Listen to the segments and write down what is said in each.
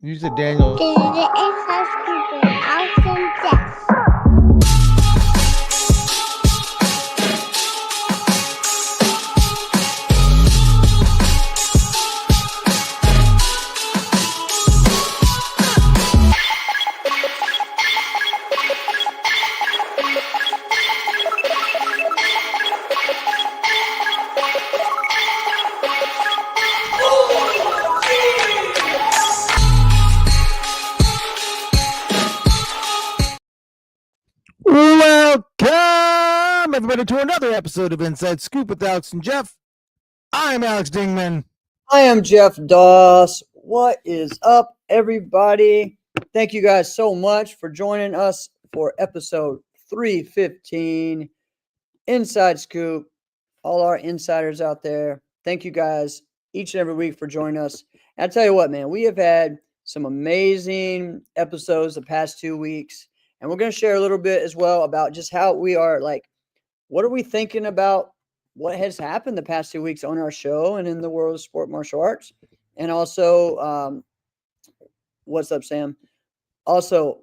You said Daniel. The inside scoop with Alex and Jeff. Welcome, everybody, to another episode of Inside Scoop with Alex and Jeff. I'm Alex Dingman. I am Jeff Doss. What is up, everybody? Thank you guys so much for joining us for episode 315 Inside Scoop. All our insiders out there, thank you guys each and every week for joining us. And I tell you what, man, we have had some amazing episodes the past 2 weeks. And we're going to share a little bit as well about just how we are, like, what are we thinking about what has happened the past 2 weeks on our show and in the world of sport martial arts. And also, what's up, Sam? Also,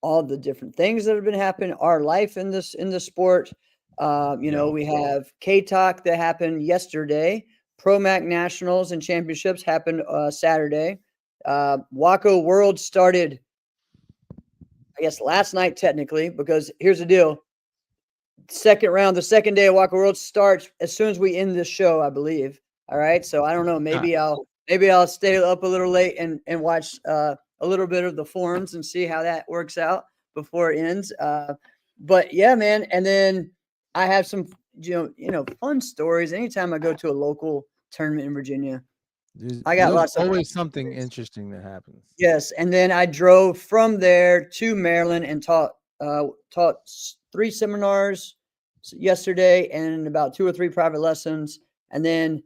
all the different things that have been happening, our life in the sport. We have KTOC that happened yesterday. ProMac Nationals and Championships happened Saturday. WAKO World started, I guess, last night technically, because here's the deal. Second round, the second day of WAKO World starts as soon as we end this show, I believe. All right. So I don't know. Maybe I'll stay up a little late and watch a little bit of the forums and see how that works out before it ends. But yeah, man. And then I have some fun stories. Anytime I go to a local tournament in Virginia, I got lots of always something interesting that happens. Yes, and then I drove from there to Maryland and taught 3 seminars yesterday and about 2 or 3 private lessons, and then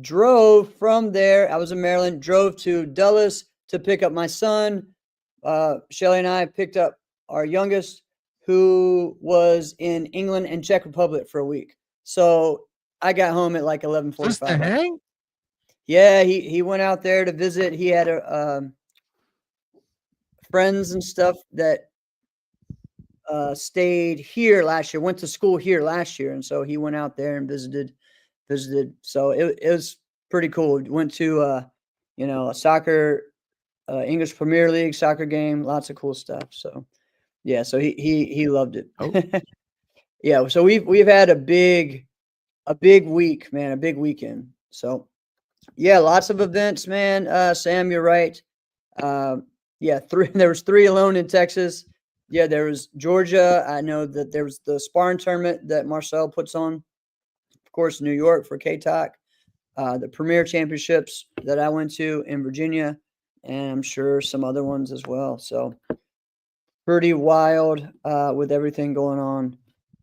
drove from there. I was in Maryland, drove to Dulles to pick up my son. Shelly and I picked up our youngest, who was in England and Czech Republic for a week. So I got home at like 11:45. Just to hang? Yeah, he went out there to visit. He had friends and stuff that stayed here last year, went to school here last year, and so he went out there and visited. So it was pretty cool. Went to a soccer, English Premier League soccer game, lots of cool stuff. So yeah, so he loved it. Oh. Yeah, so we've had a big week, man, a big weekend. So yeah, lots of events, man. Sam, you're right. Yeah, there was 3 alone in Texas. Yeah, there was Georgia. I know that there was the sparring tournament that Marcel puts on. Of course, New York for KTOC. The Premier Championships that I went to in Virginia, and I'm sure some other ones as well. So pretty wild with everything going on.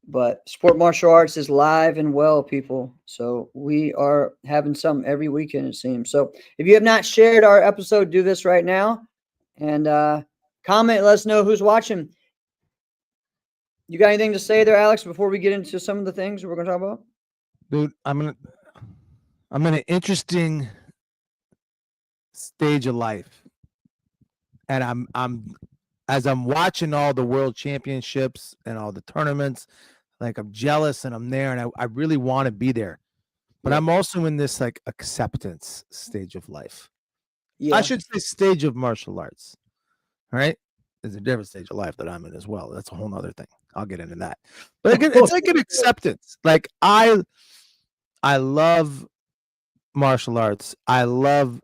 But sport martial arts is live and well, people. So we are having something every weekend, it seems. So if you have not shared our episode, do this right now. And comment, let us know who's watching. You got anything to say there, Alex, before we get into some of the things we're going to talk about? Dude, I'm in an interesting stage of life. And as I'm watching all the world championships and all the tournaments, like, I'm jealous and I'm there and I really want to be there. But I'm also in this like acceptance stage of life. Yeah. I should say stage of martial arts. All right. There's a different stage of life that I'm in as well. That's a whole nother thing. I'll get into that. But it's like an acceptance. Like, I love martial arts. I love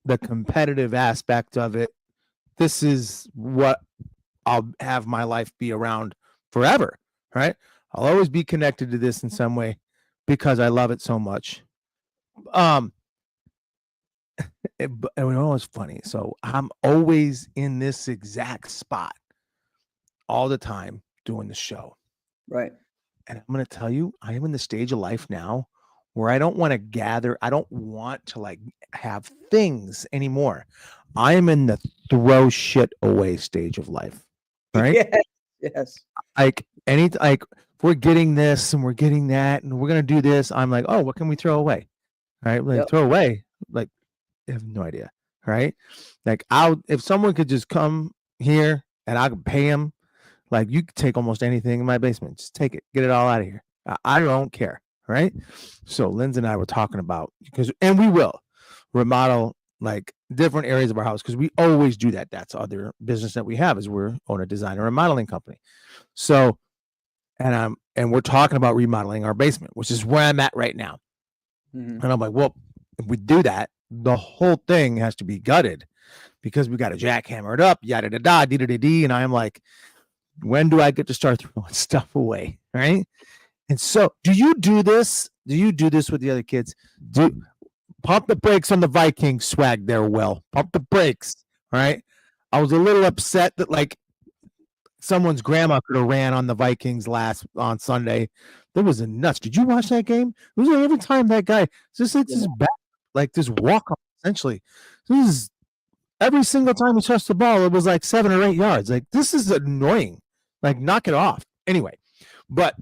the competitive aspect of it. This is what I'll have my life be around forever, right? I'll always be connected to this in some way because I love it so much. It was funny. So I'm always in this exact spot all the time doing the show. Right. And I'm going to tell you, I am in the stage of life now where I don't want to gather. I don't want to like have things anymore. I am in the throw shit away stage of life. Right? Yes. Like we're getting this and we're getting that and we're going to do this. I'm like, oh, what can we throw away? Right? Like, throw away. Like, I have no idea. right? Like if someone could just come here and I could pay them, like you could take almost anything in my basement, just take it, get it all out of here. I don't care, right? So Lindsay and I were talking about and we will remodel like different areas of our house because we always do that. That's other business that we have is we're own a design and remodeling company. So and we're talking about remodeling our basement, which is where I'm at right now. Mhm. And I'm like, well, if we do that, the whole thing has to be gutted because we got to jackhammer it up, yada da da, dee da da dee. And I'm like, when do I get to start throwing stuff away? Right. And so do you do this? Do you do this with the other kids? Pump the brakes on the Viking swag there, Will. Pump the brakes. Right. I was a little upset that like someone's grandma could have ran on the Vikings on Sunday. That was nuts. Did you watch that game? It was like every time that guy just hits his back, like this walk on essentially. This is every single time he touched the ball, it was like 7 or 8 yards. Like this is annoying. Like knock it off. Anyway, but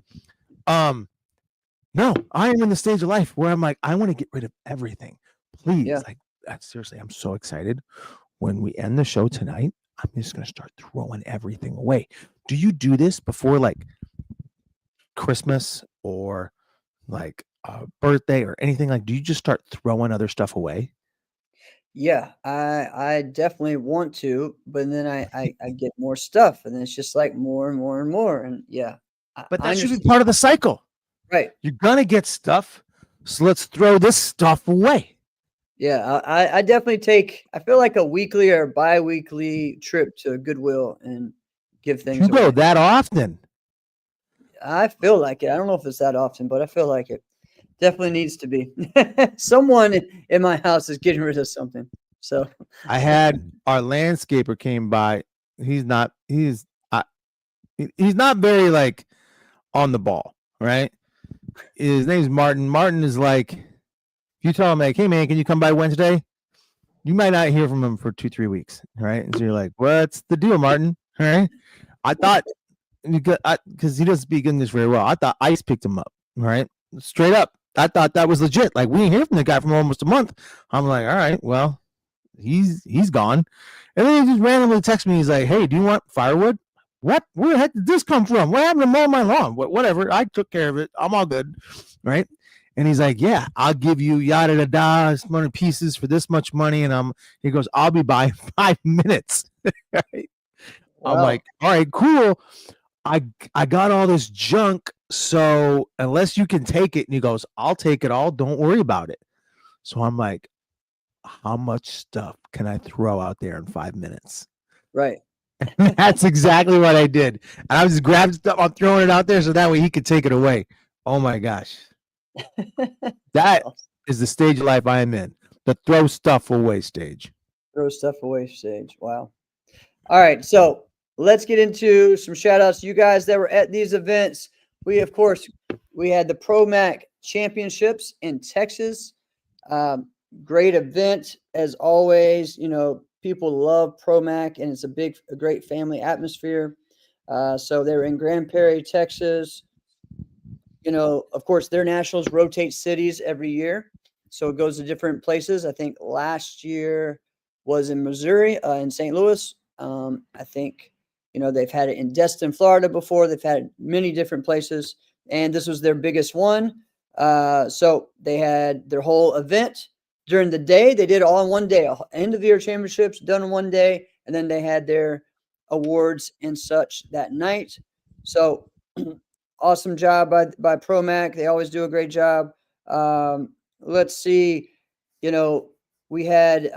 no, I am in the stage of life where I'm like, I want to get rid of everything. Please. Yeah. Like seriously, I'm so excited. When we end the show tonight, I'm just going to start throwing everything away. Do you do this before like Christmas or like a birthday or anything? Like, do you just start throwing other stuff away? Yeah, I definitely want to, but then I get more stuff, and then it's just like more and more and more, and yeah, But I that should be understand. part of the cycle. Right. You're going to get stuff. So let's throw this stuff away. Yeah, I definitely take. I feel like a weekly or bi-weekly trip to Goodwill and give things You go away. that often. I feel like it. I don't know if it's that often, but I feel like it. Definitely needs to be. Someone in my house is getting rid of something. So I had our landscaper came by. He's not very like on the ball, right? His name's Martin. Martin is like, if you tell him like, hey man, can you come by Wednesday? You might not hear from him for 2-3 weeks, right? And so you're like, what's the deal, Martin? All right. I thought because he doesn't speak English very well. I thought ICE picked him up, right? Straight up. I thought that was legit. Like we didn't hear from the guy for almost a month. I'm like, all right, well, he's gone. And then he just randomly texts me. He's like, hey, do you want firewood? What? Where the heck did this come from? What happened to mow my lawn? Whatever. I took care of it. I'm all good. Right. And he's like, yeah, I'll give you yada da da this many pieces for this much money. And he goes, I'll be by 5 minutes. Right? wow. I'm like, all right, cool. I got all this junk. So unless you can take it, and he goes, I'll take it all. Don't worry about it. So I'm like, how much stuff can I throw out there in 5 minutes? Right. That's exactly what I did. And I was just grabbing stuff, I'm throwing it out there so that way he could take it away. Oh my gosh. That is the stage of life I am in. The throw stuff away stage. Throw stuff away stage. Wow. All right. So let's get into some shout outs to you guys that were at these events. We had the ProMac Championships in Texas. Great event as always. You know, people love ProMac and it's a great family atmosphere. So they were in Grand Prairie, Texas. You know, of course, their nationals rotate cities every year. So it goes to different places. I think last year was in Missouri, in St. Louis. I think, you know, they've had it in Destin, Florida before. They've had many different places. And this was their biggest one. So they had their whole event during the day. They did it all in one day. End of the year championships done in one day. And then they had their awards and such that night. So awesome job by ProMac. They always do a great job. Let's see. You know, we had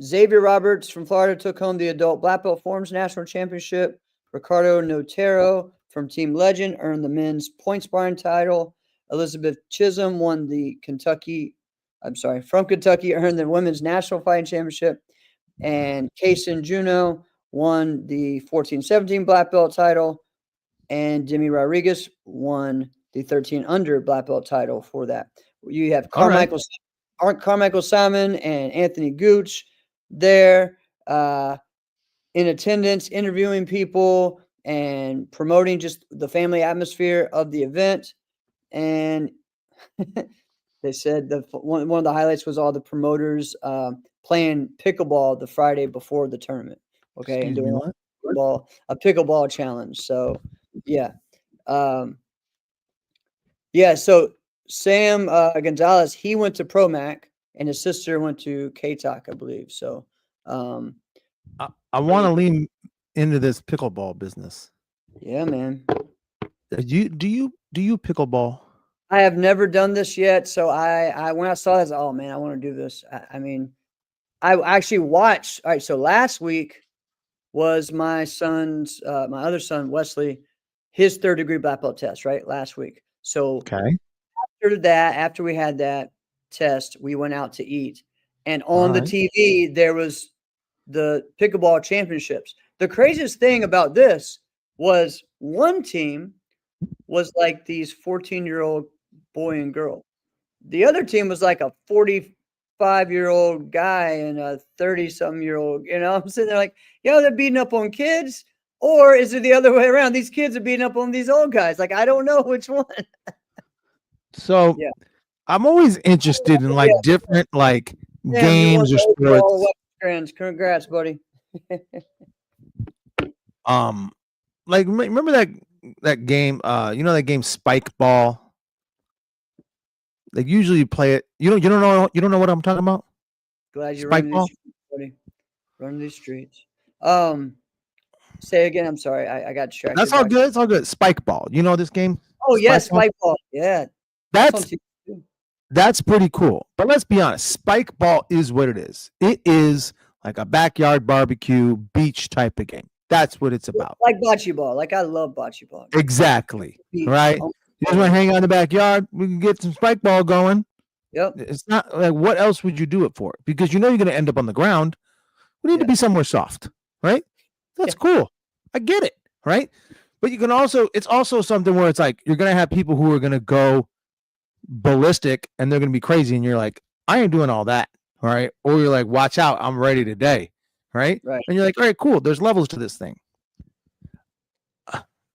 Xavier Roberts from Florida took home the adult black belt forms national championship. Ricardo Notero from Team Legend earned the men's point sparring title. Elizabeth Chisholm won from Kentucky, earned the women's national fighting championship. And Kaysen Juno won the 14-17 black belt title. And Demi Rodriguez won the 13 under black belt title for that. You have Carmichael Simon and Anthony Gooch there in attendance, interviewing people and promoting just the family atmosphere of the event. And They said one of the highlights was all the promoters playing pickleball the Friday before the tournament. Okay, and Excuse me, doing what? a pickleball challenge. So yeah, yeah. So Sam Gonzalez, he went to Promac, and his sister went to KTOC, I believe. So I want to lean into this pickleball business. yeah, man. Do you pickleball? I have never done this yet, so I when I saw this, oh man, I want to do this. I mean, I actually watched. All right, so last week was my other son Wesley, his third degree black belt test. Right, last week. So Okay. after we had that test, we went out to eat, and All on the right. TV there was the pickleball championships. The craziest thing about this was one team was like these 14-year-old boy and girl. The other team was like a 45-year-old guy and a 30-something-year-old. I'm sitting there like, they're beating up on kids, or is it the other way around? These kids are beating up on these old guys. Like, I don't know which one. So Yeah. I'm always interested in like Yeah. different like Damn, you won games or the overall sports. West Trans. Congrats, buddy. Like remember that game? That game Spike Ball. Like usually you play it. You don't know what I'm talking about. Glad you're Spike running these Ball. streets, buddy. Running these streets. Say again. I'm sorry. I got distracted. That's all good. It's all good. Spike Ball. You know this game? Oh, yes, Ball? Spike Ball. Yeah. That's on That's TV too. that's pretty cool. But let's be honest. Spike Ball is what it is. It is like a backyard barbecue beach type of game. That's what it's about. Like bocce ball. Like, I love bocce ball. Exactly. Beach. Right. Oh, You just want to hang out in the backyard. We can get some spike ball going. yep. It's not like what else would you do it for? Because you're going to end up on the ground. We need to Yeah. be somewhere soft, right? That's Yeah. cool. I get it, right? But you can also, it's also something where it's like you're going to have people who are going to go ballistic and they're going to be crazy, and you're like, I ain't doing all that, all right? Or you're like, watch out, I'm ready today, right? Right. And you're like, all right, cool. There's levels to this thing.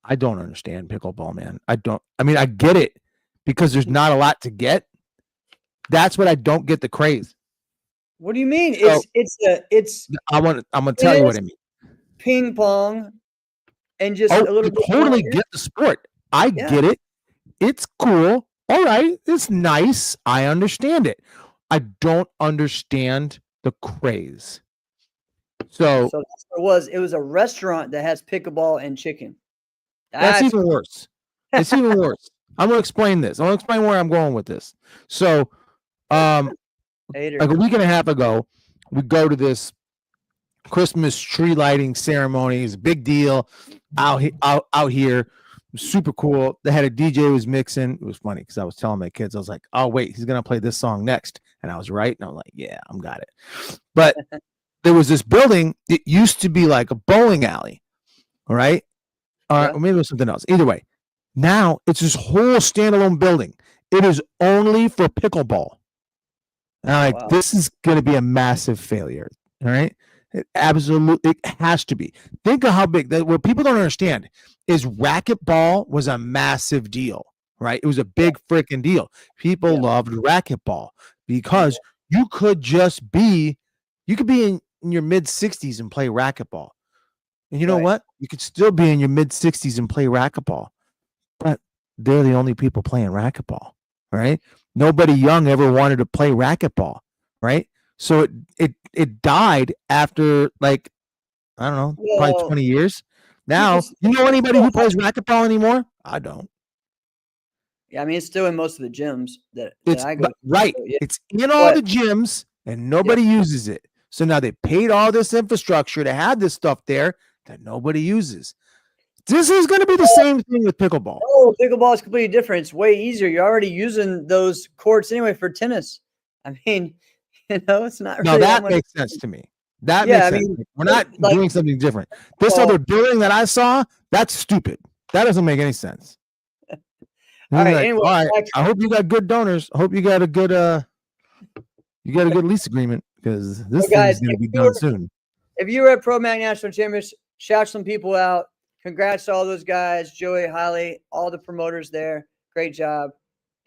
I don't understand pickleball, man. I mean, I get it because there's not a lot to get. That's what I don't get the craze. What do you mean? So, It's I'm gonna tell you what I mean. ping pong and just Oh, a little I bit totally more. get the sport. I Yeah. get it. It's cool. All right, it's nice. I understand it. I don't understand the craze. So that's what it was. It was a restaurant that has pickleball and chicken. that's even worse. It's even worse. I'm gonna explain this. I'm gonna explain where I'm going with this. So, Hater. like a week and a half ago, we go to this Christmas tree lighting ceremony. It's a big deal out here. Super cool. They had a DJ who was mixing. It was funny because I was telling my kids, I was like, oh, wait, he's going to play this song next. And I was right. And I was like, yeah, I'm got it. But there was this building. It used to be like a bowling alley. All right. Or maybe it was something else. Either way, now it's this whole standalone building. It is only for pickleball. And I'm like, this is going to be a massive failure. All right. It has to be. Think of how big that. What people don't understand is racquetball was a massive deal, right? It was a big freaking deal. People loved racquetball because you could be in your mid 60s and play racquetball. And you know what? You could still be in your mid 60s and play racquetball, but they're the only people playing racquetball, right? Nobody young ever wanted to play racquetball, right? So it died after like, I don't know, probably 20 years. Now, you know anybody who plays racquetball anymore? I don't. Yeah, I mean, it's still in most of the gyms that I go to. Right. So, it's in all the gyms and nobody uses it. So now they paid all this infrastructure to have this stuff there that nobody uses. This is going to be the same thing with pickleball. Oh, pickleball is completely different. It's way easier. You're already using those courts anyway for tennis. I mean, it's not really. No, that makes sense to me. That makes sense. We're not doing something different. This other building that I saw, that's stupid. That doesn't make any sense. All right, anyway, all right. I hope you got good donors. I hope you got a good lease agreement because this thing is going to be done soon. If you were at Pro Mag National Championships, shout some people out. Congrats to all those guys, Joey, Holly, all the promoters there. Great job.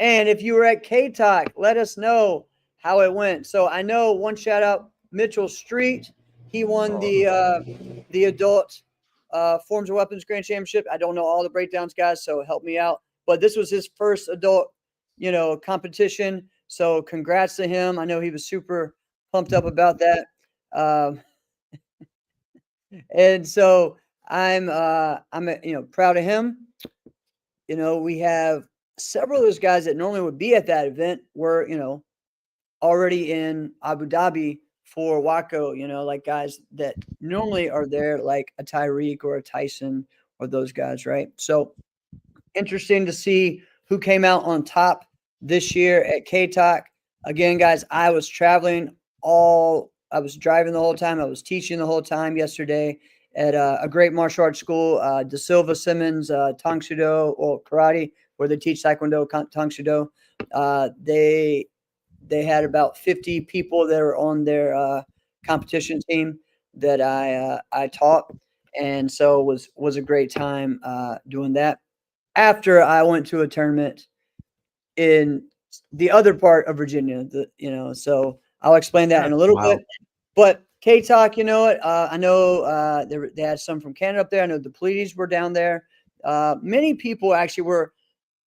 And if you were at KTOC, let us know how it went. So I know one shout out, Mitchell Street. He won the adult Forms of Weapons Grand Championship. I don't know all the breakdowns, guys, so help me out. But this was his first adult, competition. So congrats to him. I know he was super pumped up about that. And so I'm proud of him. We have several of those guys that normally would be at that event were, already in Abu Dhabi for WAKO, like guys that normally are there, like a Tyreek or a Tyson or those guys, right? So interesting to see who came out on top this year at KTOC. Again, guys, I was driving the whole time. I was teaching the whole time yesterday at a great martial arts school, De Silva Simmons, Tang Soo Do, or karate, where they teach Taekwondo, Tang Soo Do. They had about 50 people that are on their competition team that I taught, and so it was a great time doing that. After I went to a tournament in the other part of Virginia, so I'll explain that in a little bit. But KTOC, you know what? I know they had some from Canada up there. I know the Pleiades were down there. Many people actually were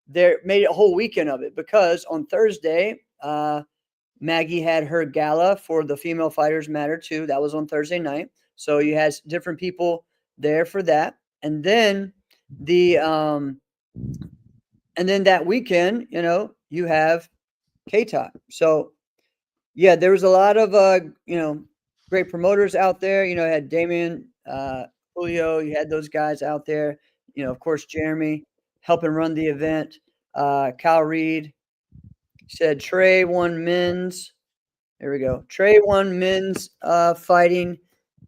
there, made a whole weekend of it, because on Thursday, Maggie had her gala for the Female Fighters Matter too. That was on Thursday night. So you had different people there for that. And then that weekend, you have KTOC. So yeah, there was a lot of great promoters out there. You had Damien, Julio, you had those guys out there. Of course, Jeremy helping run the event. Kyle Reed said Trey won men's. There we go. Trey won men's fighting,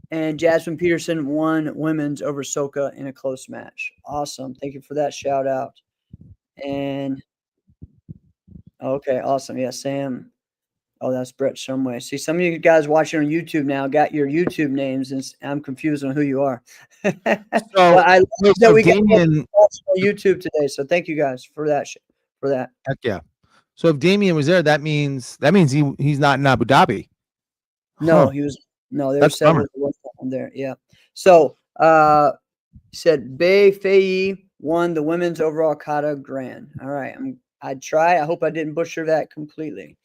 and Jasmine Peterson won women's over Soka in a close match. Awesome. Thank you for that shout out. And okay, awesome. Yeah, Sam. Oh, that's Brett Shumway. See, some of you guys watching on YouTube now got your YouTube names, and I'm confused on who you are. So, I love that we got Damien on YouTube today. So thank you guys for that. Heck yeah. So if Damien was there, that means he's not in Abu Dhabi. No, Huh. he was. No, there were That's several on there. Yeah. So said Bei Fei won the women's overall kata grand. All right. I'd try. I hope I didn't butcher that completely.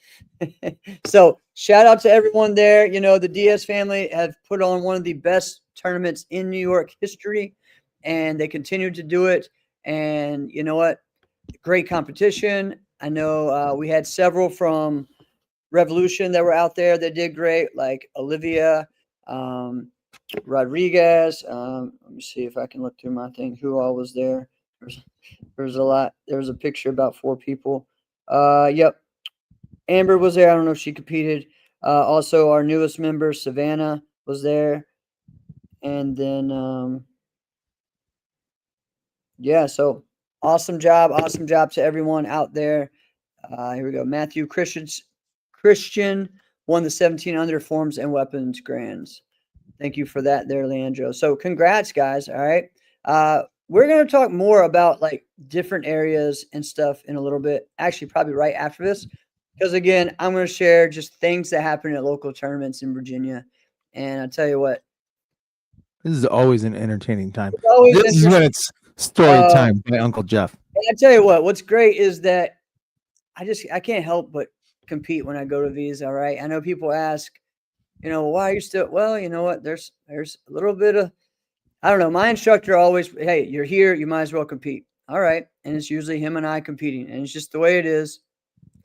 So shout out to everyone there. The Diaz family have put on one of the best tournaments in New York history, and they continue to do it. And you know what? Great competition. I know we had several from Revolution that were out there that did great, like Olivia, Rodriguez. Let me see if I can look through my thing. Who all was there? There's a lot. There's a picture about 4 people. Yep. Amber was there. I don't know if she competed. Also, our newest member, Savannah, was there. And then, yeah, so awesome job to everyone out there. Here we go. Matthew Christian won the 17 under Forms and Weapons Grands. Thank you for that there, Leandro. So congrats, guys. All right. We're going to talk more about like different areas and stuff in a little bit. Actually, probably right after this. Because again, I'm going to share just things that happen at local tournaments in Virginia. And I'll tell you what. This is always an entertaining time. This is when it's story time by Uncle Jeff. And I tell you what's great is that I can't help but compete when I go to these. All right. I know people ask, why are you still, well, you know what? There's a little bit of, I don't know. My instructor always, hey, you're here. You might as well compete. All right. And it's usually him and I competing. And it's just the way it is.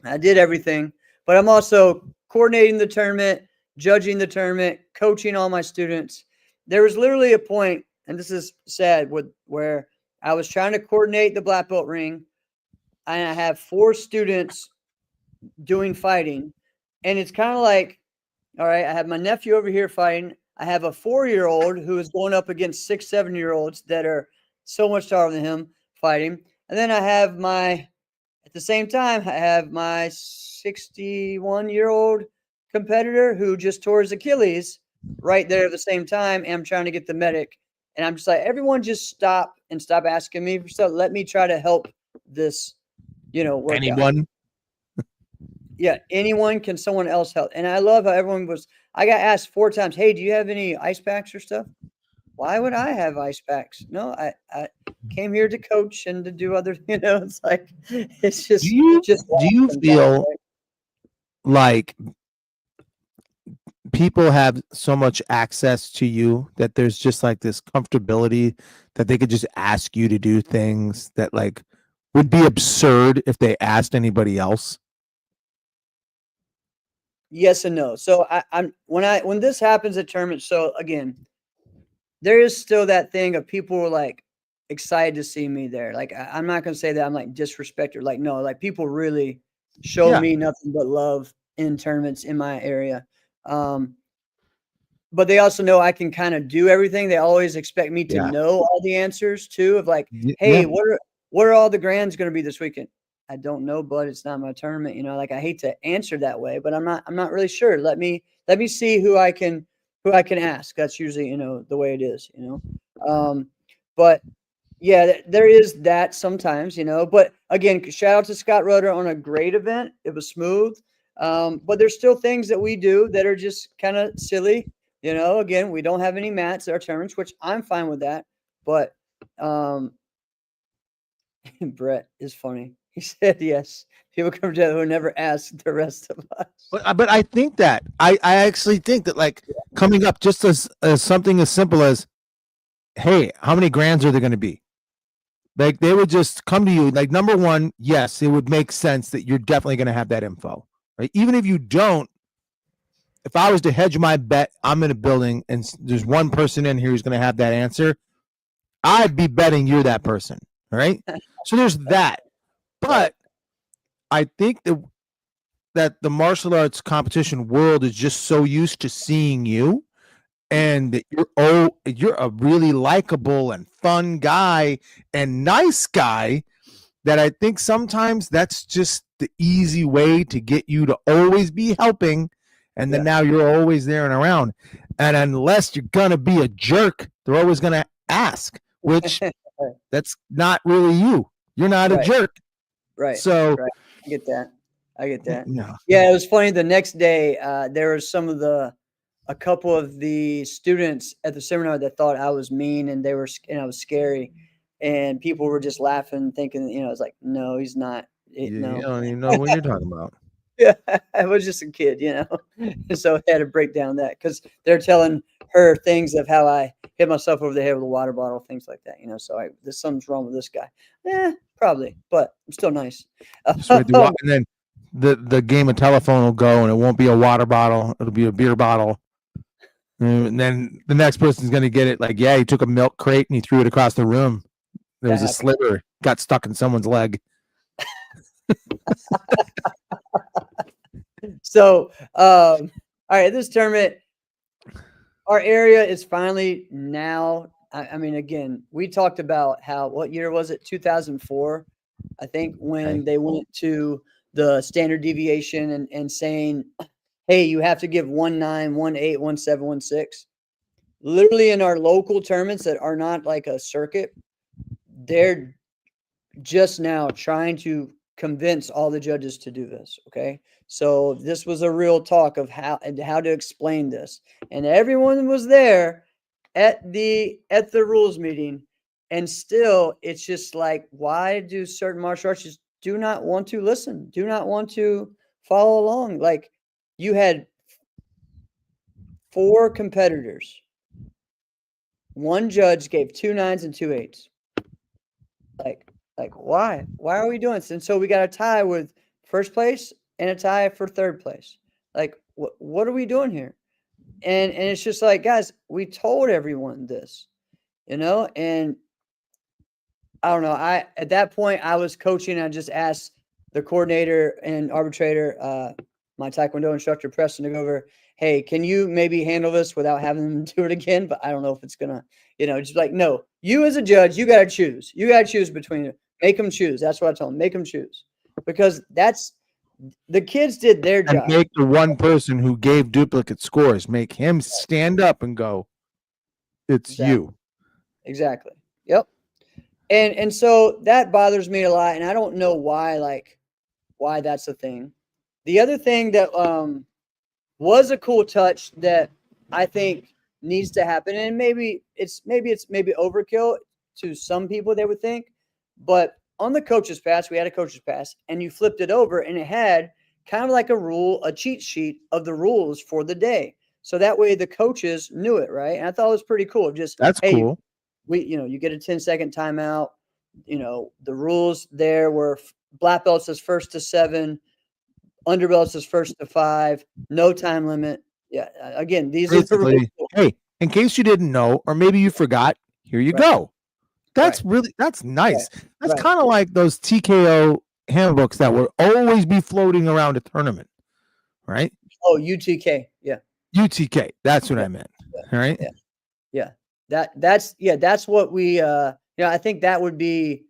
I did everything, but I'm also coordinating the tournament, judging the tournament, coaching all my students. There was literally a point, and this is sad, where I was trying to coordinate the black belt ring, and I have 4 students doing fighting, and it's kind of like, all right, I have my nephew over here fighting. I have a 4-year-old who is going up against 6, 7-year-olds that are so much taller than him fighting, and then I have at the same time, I have my 61-year-old competitor who just tore his Achilles right there at the same time. And I'm trying to get the medic. And I'm just like, everyone just stop asking me for stuff. Let me try to help this, work out. Anyone? Yeah, anyone can someone else help. And I love how everyone was. I got asked 4 times, "Hey, do you have any ice packs or stuff?" Why would I have ice packs? No, I came here to coach and to do other. It's like it's Do you just do you sometimes, feel right? like people have so much access to you that there's just like this comfortability that they could just ask you to do things that like would be absurd if they asked anybody else? Yes and no. So I'm when this happens at tournaments. So again, there is still that thing of people were like excited to see me there. Like I'm not gonna say that I'm like disrespected. Like no, like people really show Yeah. me nothing but love in tournaments in my area. Um, but they also know I can kind of do everything. They always expect me to Yeah. know all the answers too. Of like, Yeah. hey, what are all the grands going to be this weekend? I don't know, but it's not my tournament. Like I hate to answer that way, but I'm not really sure. Let me see who I can ask. That's usually the way it is. But yeah, there is that sometimes. But again, shout out to Scott Rudder on a great event. It was smooth. But there's still things that we do that are just kind of silly. Again, we don't have any mats at our tournaments, which I'm fine with that. But Brett is funny. He said yes. People come to who never ask the rest of us. But I think that I actually think that like coming up just as something as simple as, hey, how many grands are there going to be? Like they would just come to you. Like number one, yes, it would make sense that you're definitely going to have that info, right? Even if you don't, if I was to hedge my bet, I'm in a building and there's one person in here who's going to have that answer, I'd be betting you're that person, right? So there's that. But I think that the martial arts competition world is just so used to seeing you and that you're a really likable and fun guy and nice guy that I think sometimes that's just the easy way to get you to always be helping. And then now you're always there and around. And unless you're going to be a jerk, they're always going to ask, which that's not really you. You're not a jerk. Right. So right. I get that. yeah. Yeah, it was funny. The next day, there was a couple of the students at the seminar that thought I was mean and I was scary. And people were just laughing, thinking, it's like, no, he's not. You No. don't even know what you're talking about. Yeah, I was just a kid, So I had to break down that because they're telling her things of how I hit myself over the head with a water bottle, things like that, So there's something's wrong with this guy. Yeah, probably, but I'm still nice. Just wait and then the game of telephone will go and it won't be a water bottle, it'll be a beer bottle. And then the next person's gonna get it like, yeah, he took a milk crate and he threw it across the room. There was a sliver, got stuck in someone's leg. So, all right, this tournament, our area is finally now. I mean, again, we talked about what year was it? 2004, I think, when they went to the standard deviation and saying, hey, you have to give 19, 18, 17, 16. Literally in our local tournaments that are not like a circuit, they're just now trying to convince all the judges to do this. Okay. So this was a real talk of how to explain this. And everyone was there at the rules meeting. And still it's just like, why do certain martial artists do not want to listen, do not want to follow along? Like you had 4 competitors. One judge gave 2 9s and 2 8s. Like why? Why are we doing this? And so we got a tie with first place and a tie for third place. Like what are we doing here? And it's just like, guys, we told everyone this, and I don't know. At that point I was coaching. I just asked the coordinator and arbitrator, my Taekwondo instructor Preston, to go over, hey, can you maybe handle this without having them do it again? But I don't know if it's gonna, just like, no, you as a judge, you gotta choose. You gotta choose between it. Make them choose. That's what I told them. Make them choose. Because the kids did their job. And make the one person who gave duplicate scores, make him stand up and go, it's you. Exactly. Yep. And so that bothers me a lot, and I don't know why that's a thing. The other thing that was a cool touch that I think needs to happen, and maybe it's overkill to some people, they would think, but on the coach's pass, we had a coach's pass, and you flipped it over, and it had kind of like a cheat sheet of the rules for the day, so that way the coaches knew it, right? And I thought it was pretty cool. Just, That's hey, cool. you get a 10-second timeout. The rules there were black belts is first to 7, under belts is first to 5, no time limit. Yeah, again, these are the rules. Basically, hey, in case you didn't know, or maybe you forgot, here you Right. go. That's Right. that's nice. That's Right. kind of like those TKO handbooks that will always be floating around a tournament, right? Oh, UTK. Yeah. UTK. That's what Yeah. I meant. All right. Yeah. Yeah. That's what we I think that would be,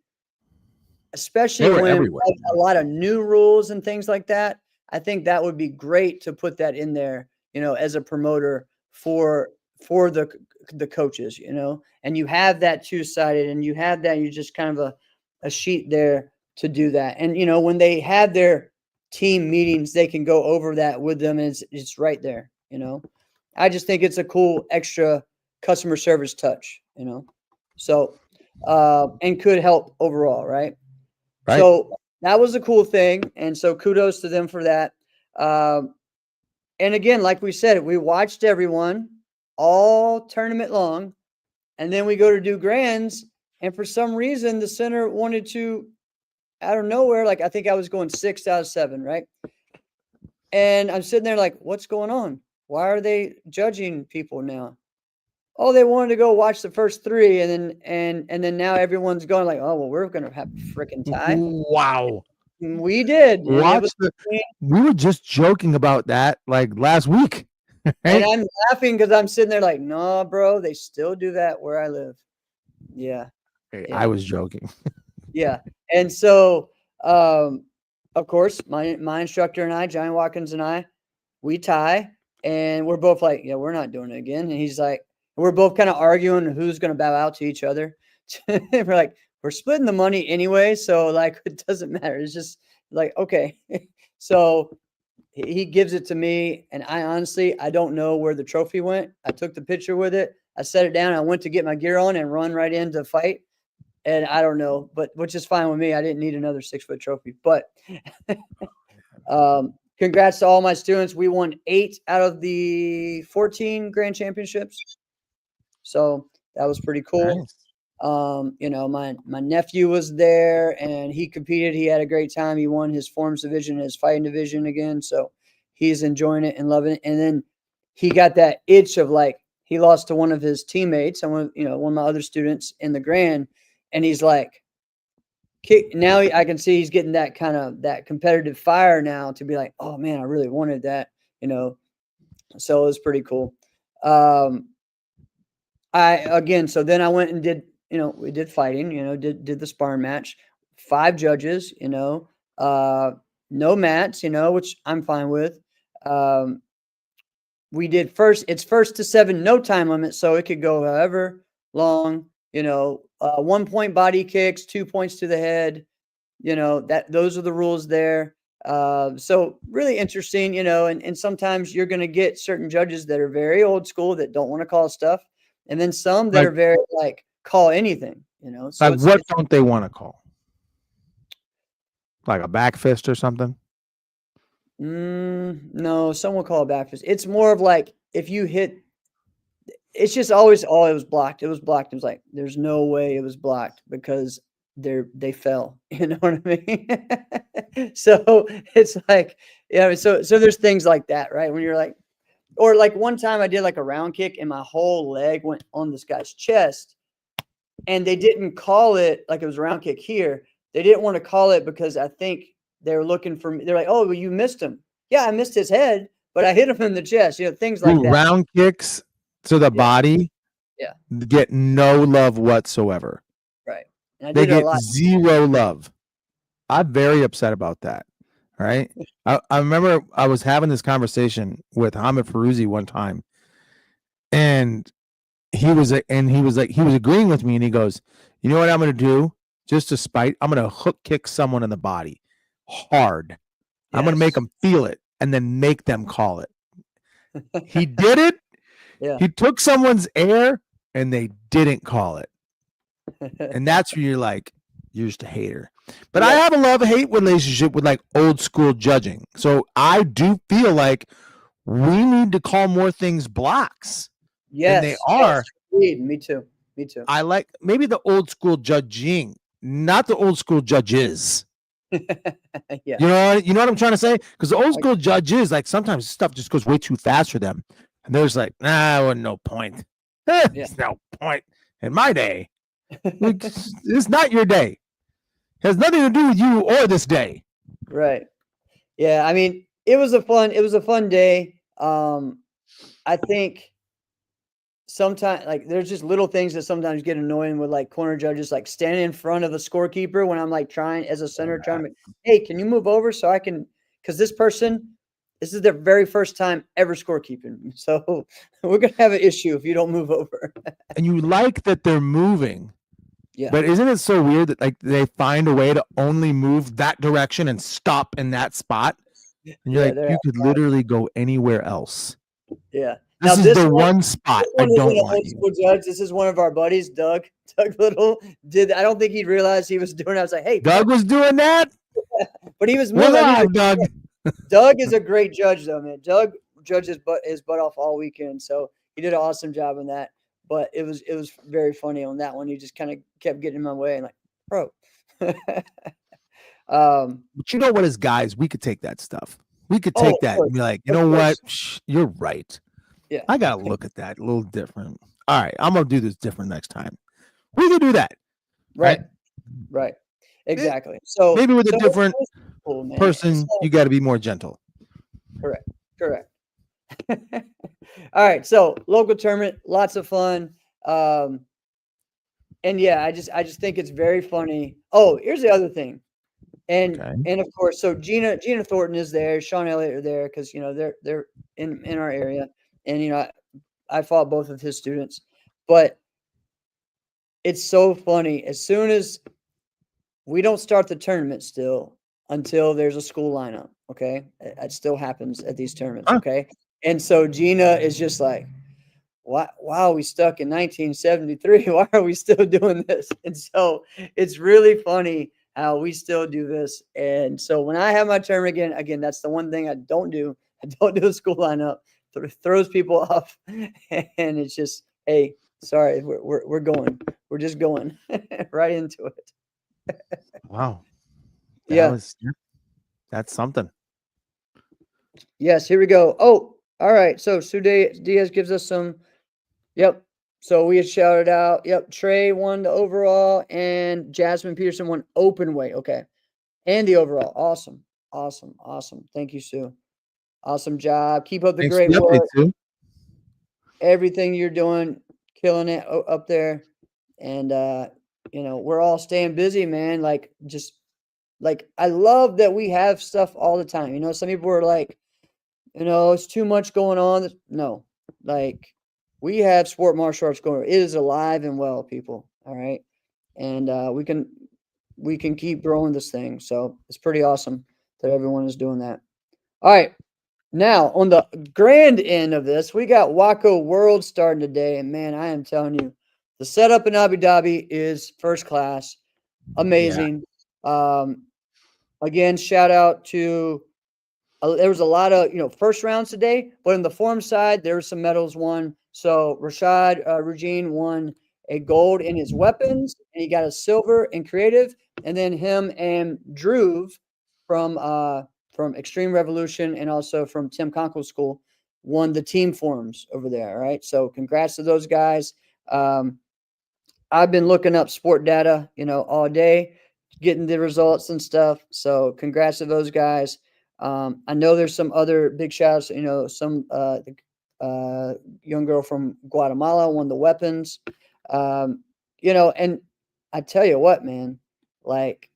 especially They were when everywhere. a lot of new rules and things like that. I think that would be great to put that in there, as a promoter for the coaches, and you have that two-sided, and you have that, you just kind of a sheet there to do that. And when they have their team meetings, they can go over that with them, and it's right there. I just think it's a cool extra customer service touch, so and could help overall, right? Right. So that was a cool thing, and so kudos to them for that. And again, like we said, we watched everyone all tournament long, and then we go to do grands, and for some reason the center wanted to, out of nowhere, like I think I was going 6 out of 7, right? And I'm sitting there like, what's going on? Why are they judging people now? Oh, they wanted to go watch the first 3, and then now everyone's going like, oh well, we're gonna have a freaking tie. Wow. We did, and it was, we were just joking about that like last week. and Right? I'm laughing because I'm sitting there like, no, bro, they still do that where I live. Yeah, Hey, yeah. I was joking. yeah. And so, of course, my instructor and I, Johnny Watkins and I, we tie, and we're both like, yeah, we're not doing it again. And he's like, we're both kind of arguing who's going to bow out to each other. We're like, we're splitting the money anyway, so like it doesn't matter. It's just like, okay. So he gives it to me, and I don't know where the trophy went. I took the picture with it. I set it down. I went to get my gear on and run right into fight. And I don't know, but which is fine with me. I didn't need another 6-foot trophy. But congrats to all my students. We won 8 out of the 14 grand championships. So that was pretty cool. Nice. My nephew was there, and he competed. He had a great time. He won his forms division, his fighting division again. So he's enjoying it and loving it. And then he got that itch of like, he lost to one of his teammates, one of my other students in the grand. And he's like, now I can see he's getting that kind of that competitive fire now to be like, oh man, I really wanted that, so it was pretty cool. So then I went and did, we did fighting, did the sparring match, 5 judges, no mats, which I'm fine with. We did it's first to 7, no time limit. So it could go however long, 1 point body kicks, 2 points to the head, those are the rules there. So really interesting, and sometimes you're going to get certain judges that are very old school that don't want to call stuff. And then some that are very like call anything, So like what don't they want to call? Like a back fist or something? No, some will call it back fist. It's more of like if you hit, it's just always, it was blocked. It was blocked. It was like, there's no way it was blocked because they fell. You know what I mean? So it's like, so there's things like that, right? When you're like, or like one time I did like a round kick and my whole leg went on this guy's chest, and they didn't call it like it was a round kick here. They didn't want to call it because I think they were looking for me. They're like, oh, well, you missed him. Yeah, I missed his head, but I hit him in the chest. Things like that. Round kicks to the body get no love whatsoever. Right. And they get 0 love. I'm very upset about that. Right. I remember I was having this conversation with Hamid Farouzi one time, and he was agreeing with me, and he goes, "You know what I'm going to do? Just to spite, I'm going to hook kick someone in the body hard. I'm going to make them feel it, and then make them call it." He did it. Yeah. He took someone's air, and they didn't call it. And that's where you're like, you're just a hater. But I have a love-hate relationship with like old school judging. So I do feel like we need to call more things blocks than they are. Yes. Me too. I like maybe the old school judging, not the old school judges. Yeah. You know what I'm trying to say? Because the old school judges, like sometimes stuff just goes way too fast for them. And there's like, wasn't no point. There's no point. In my day, it's not your day. It has nothing to do with you or this day. Right. Yeah. I mean, it was a fun day. I think sometimes like there's just little things that sometimes get annoying with like corner judges, like standing in front of the scorekeeper when I'm like trying as a center, hey, can you move over so I can, because this is their very first time ever scorekeeping. So we're going to have an issue if you don't move over. And you like that they're moving. Yeah. But isn't it so weird that like they find a way to only move that direction and stop in that spot? And you're like, you could literally go anywhere else. Yeah. This is the one spot I don't want you. Judge. This is one of our buddies, Doug. Doug Little I don't think he realized he was doing it. I was like, hey, Doug was doing that? But he was Doug. Doug is a great judge though, man. Doug judges his butt off all weekend. So he did an awesome job on that. But it was very funny on that one. He just kind of kept getting in my way and like, bro. But you know what, as guys, we could take that stuff. We could take that and be like, you know what? You're right. Yeah. I got to look at that a little different. All right. I'm going to do this different next time. We can do that. Right. Exactly. So maybe with a different person, you got to be more gentle. Correct. All right. So local tournament, lots of fun. And yeah, I just think it's very funny. Oh, here's the other thing. And of course, so Gina Thornton is there, Sean Elliott are there because they're in our area, and I fought both of his students, but it's so funny. As soon as we don't start the tournament still until there's a school lineup, okay, it still happens at these tournaments, okay, and so Gina is just like, wow, we stuck in 1973. Why are we still doing this? And so it's really funny how we still do this. And so when I have my tournament again, that's the one thing I don't do. I don't do a school lineup. Throws people off. And it's just, hey, sorry, we're going. We're just going right into it. Wow. That's something. Yes, here we go. Oh, all right. So Sue Diaz gives us some. Yep. So we had shouted out. Yep. Trey won the overall and Jasmine Peterson won open weight. Okay. And the overall. Awesome. Thank you, Sue. Awesome job. Keep up the great work. Sue. Everything you're doing, killing it up there. And, we're all staying busy, man. Like, I love that we have stuff all the time. Some people are like, it's too much going on. No, like, we have sport martial arts going. It is alive and well, people. All right. And we can keep growing this thing. So it's pretty awesome that everyone is doing that. All right. Now, on the grand end of this, we got WAKO World starting today. And man, I am telling you, the setup in Abu Dhabi is first class. Amazing. Yeah. Again, shout out to there was a lot of first rounds today, but on the form side, there were some medals won. So Rashad Rugine won a gold in his weapons, and he got a silver in creative. And then him and Drew from Extreme Revolution and also from Tim Conkle's school won the team forms over there. All right. So congrats to those guys. I've been looking up sport data, all day, getting the results and stuff. So congrats to those guys. I know there's some other big shouts, some young girl from Guatemala won the weapons, and I tell you what, man, like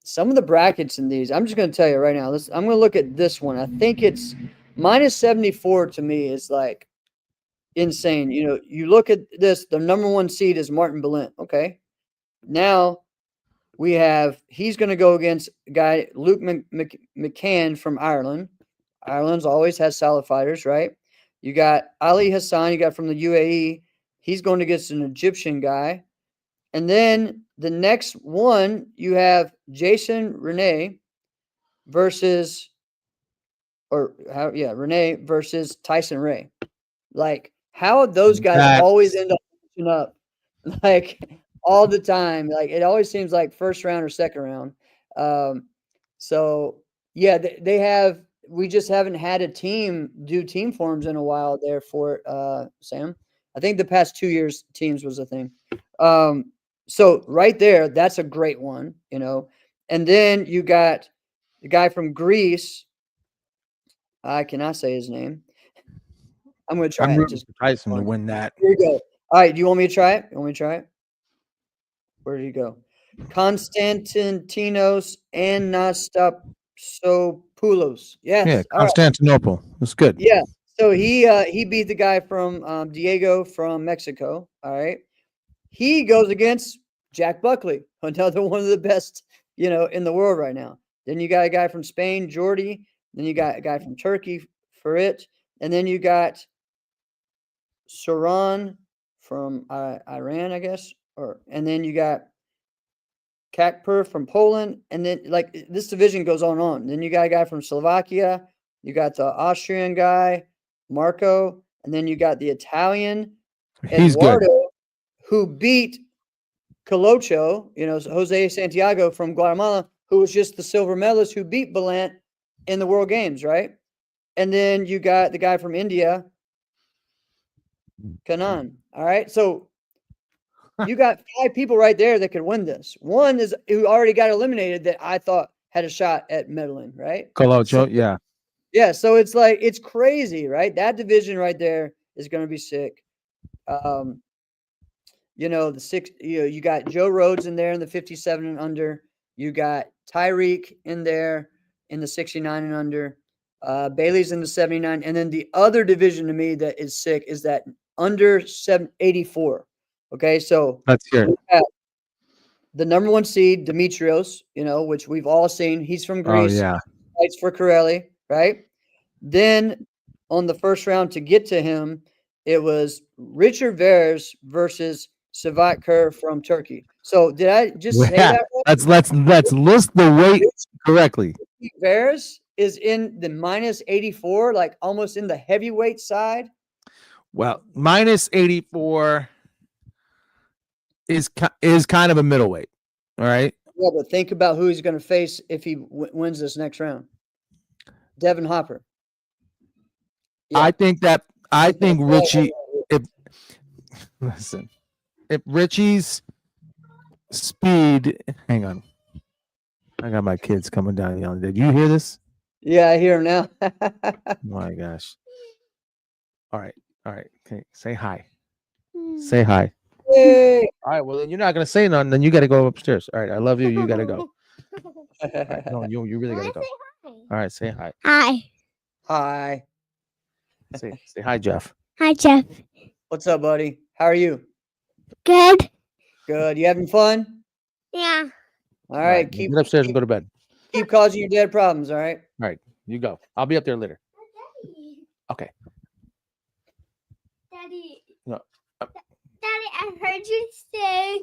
some of the brackets in these, I'm just going to tell you right now, I'm going to look at this one. I think it's minus 74 to me is like insane. You know, you look at this, the number 1 seed is Martin Belin. Okay. Now he's going to go against a guy, Luke McCann from Ireland. Ireland's always has solid fighters, right? You got Ali Hassan, you got from the UAE. He's going against an Egyptian guy. And then the next one, you have Jason Renee versus Tyson Ray. Like, how those guys always end up matching up, like, all the time. Like, it always seems like first round or second round. So yeah, they have. We just haven't had a team do team forms in a while there for Sam. I think the past 2 years teams was a thing. So right there, that's a great one, you know. And then you got the guy from Greece. I cannot say his name. I'm going to try I'm it. rooting Just for Tyson to win that. Here you go. All right. Do you want me to try it? Where did he go? Konstantinos Anastasiopoulos. Yes. Yeah, All right. Constantinople. That's good. Yeah. So he beat the guy from Diego from Mexico. All right. He goes against Jack Buckley, another one of the best, you know, in the world right now. Then you got a guy from Spain, Jordi. Then you got a guy from Turkey, Farit. And then you got Saran from Iran, I guess. And then you got Kakper from Poland. And then, like, this division goes on and on. Then you got a guy from Slovakia. You got the Austrian guy, Marco. And then you got the Italian, He's Eduardo, good. who beat Colocho, you know, Jose Santiago from Guatemala, who was just the silver medalist who beat Belant in the World Games, right? And then you got the guy from India, Kanan. All right. So you got 5 people right there that could win this. One is who already got eliminated that I thought had a shot at medaling, right? Colocho, So, yeah. Yeah. So it's like, it's crazy, right? That division right there is going to be sick. You know, you got Joe Rhodes in there in the 57 and under. You got Tyreek in there in the 69 and under. Bailey's in the 79. And then the other division to me that is sick is that under 84. Okay, so Let's hear it. The number 1 seed, Demetrios, you know, which we've all seen. He's from Greece. Oh, yeah. Fights for Corelli, right? Then on the first round to get to him, it was Richard Veres versus Savat Kerr from Turkey. So did I just say that right? Let's list the weight correctly. Veres is in the minus 84, like almost in the heavyweight side. Well, minus 84 is kind of a middleweight. All right. Yeah, but think about who he's going to face if he wins this next round. Devin Hopper. Yeah. I think Richie. If Richie's speed, hang on. I got my kids coming down yelling. Did you hear this? Yeah, I hear him now. Oh my gosh. All right. Okay. Say hi. Say hi. Hey. All right. Well, then you're not gonna say nothing. Then you got to go upstairs. All right. I love you. You got to go. All right, no, you really got to go. All right. Say hi. Hi. Hi. Say hi, Jeff. Hi, Jeff. What's up, buddy? How are you? Good? Good. You having fun? Yeah. All right. Get upstairs and go to bed. Keep causing your dad problems. All right. All right. You go. I'll be up there later. Okay. Daddy. No. Daddy, I heard you say,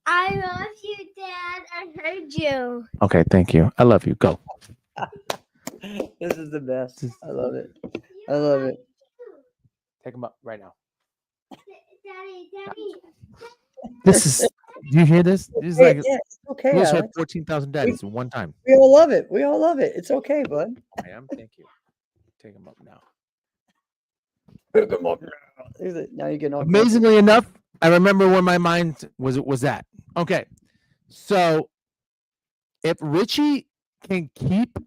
I love you, Dad. I heard you. Okay. Thank you. I love you. Go. This is the best. I love it. I love it. Take him up right now. Daddy. This is. Do you hear this? This is Hey, like yeah, it's okay. we just had Alex. 14,000 daddies in one time. We all love it. We all love it. It's okay, bud. I am. Thank you. Take him up now. Now you're getting all Amazingly enough, I remember where my mind was at. Okay, so if Richie can keep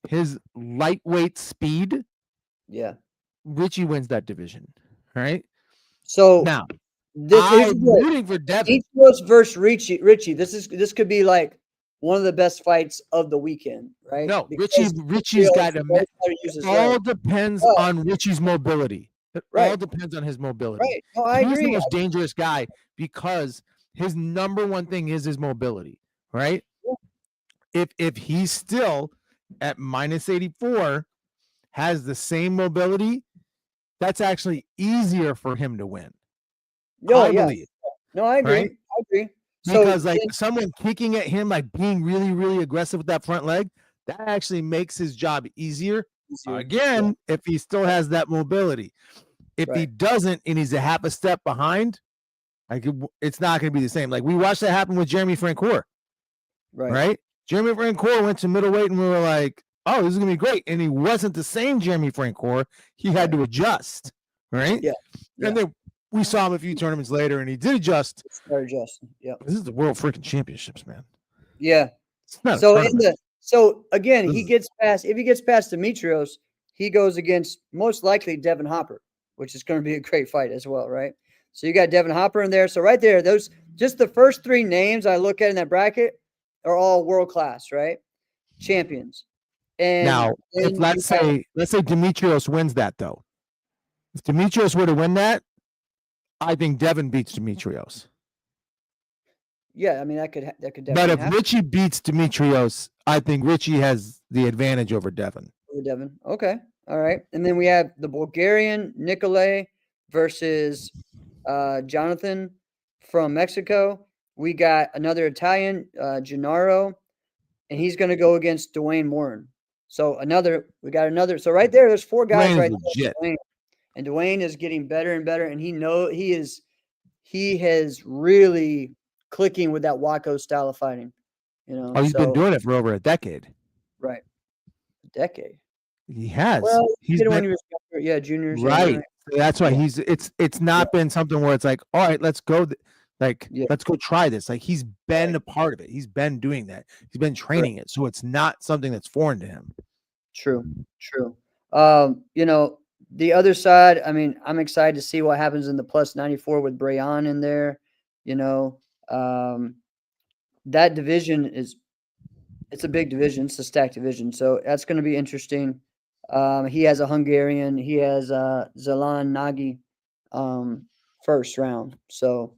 his lightweight speed, yeah. Richie wins that division. All right. So Now this is I'm rooting for Devin. Demetrios versus Richie. This could be like one of the best fights of the weekend, right? No, Because Richie's got a. everybody uses All right. depends Oh. on Richie's mobility. It Right. all depends on his mobility. Right. No, I He's the agree. most dangerous guy because his number one thing is his mobility, right? If he's still at minus 84, has the same mobility, that's actually easier for him to win. No, I yeah. believe, No, I agree. right? I agree. So Because like someone kicking at him, like being really, really aggressive with that front leg, that actually makes his job easier. Again, if he still has that mobility. If he Right. doesn't and he's a half a step behind, like it's not going to be the same. Like we watched that happen with Jeremy Francoeur, right? Jeremy Francoeur went to middleweight and we were like, oh, this is going to be great. And he wasn't the same Jeremy Francoeur. He had to adjust, right? Yeah. And then we saw him a few tournaments later and he did adjust. Start adjusting. Yeah. This is the World freaking Championships, man. Yeah. It's not So a tournament. so again, This he is- gets past if he gets past Demetrios, he goes against most likely Devin Hopper, which is going to be a great fight as well, right? So you got Devin Hopper in there. So right there, those just the first three names I look at in that bracket are all world class, right? Champions. And Now, if then let's say Demetrios wins that though. If Demetrios were to win that, I think Devin beats Demetrios. yeah, I mean that could definitely But if happen Richie beats Demetrios, I think Richie has the advantage over Devin. for Devin. Okay. All right. And then we have the Bulgarian Nikolay versus Jonathan from Mexico. We got another Italian, Gennaro, and he's going to go against Dwayne Morin. So we got another. So right there's four guys Dwayne is right legit. there. And Dwayne is getting better and better, and he has really clicking with that WAKO style of fighting. You know, Oh, he's been so doing it for over a decade. right, a decade. He has. Well, he He's did it when been he was younger. Yeah, juniors. right. Yeah, So that's why Yeah. it's not been something where it's like, all right, let's go. Yeah. Let's go try this. Like he's been a part of it. He's been doing that. He's been training it. So it's not something that's foreign to him. True. You know, the other side, I mean, I'm excited to see what happens in the plus 94 with Brayan in there. You know, that division it's a big division. It's a stacked division. So that's going to be interesting. He has a Hungarian. He has Zelan Nagy first round. So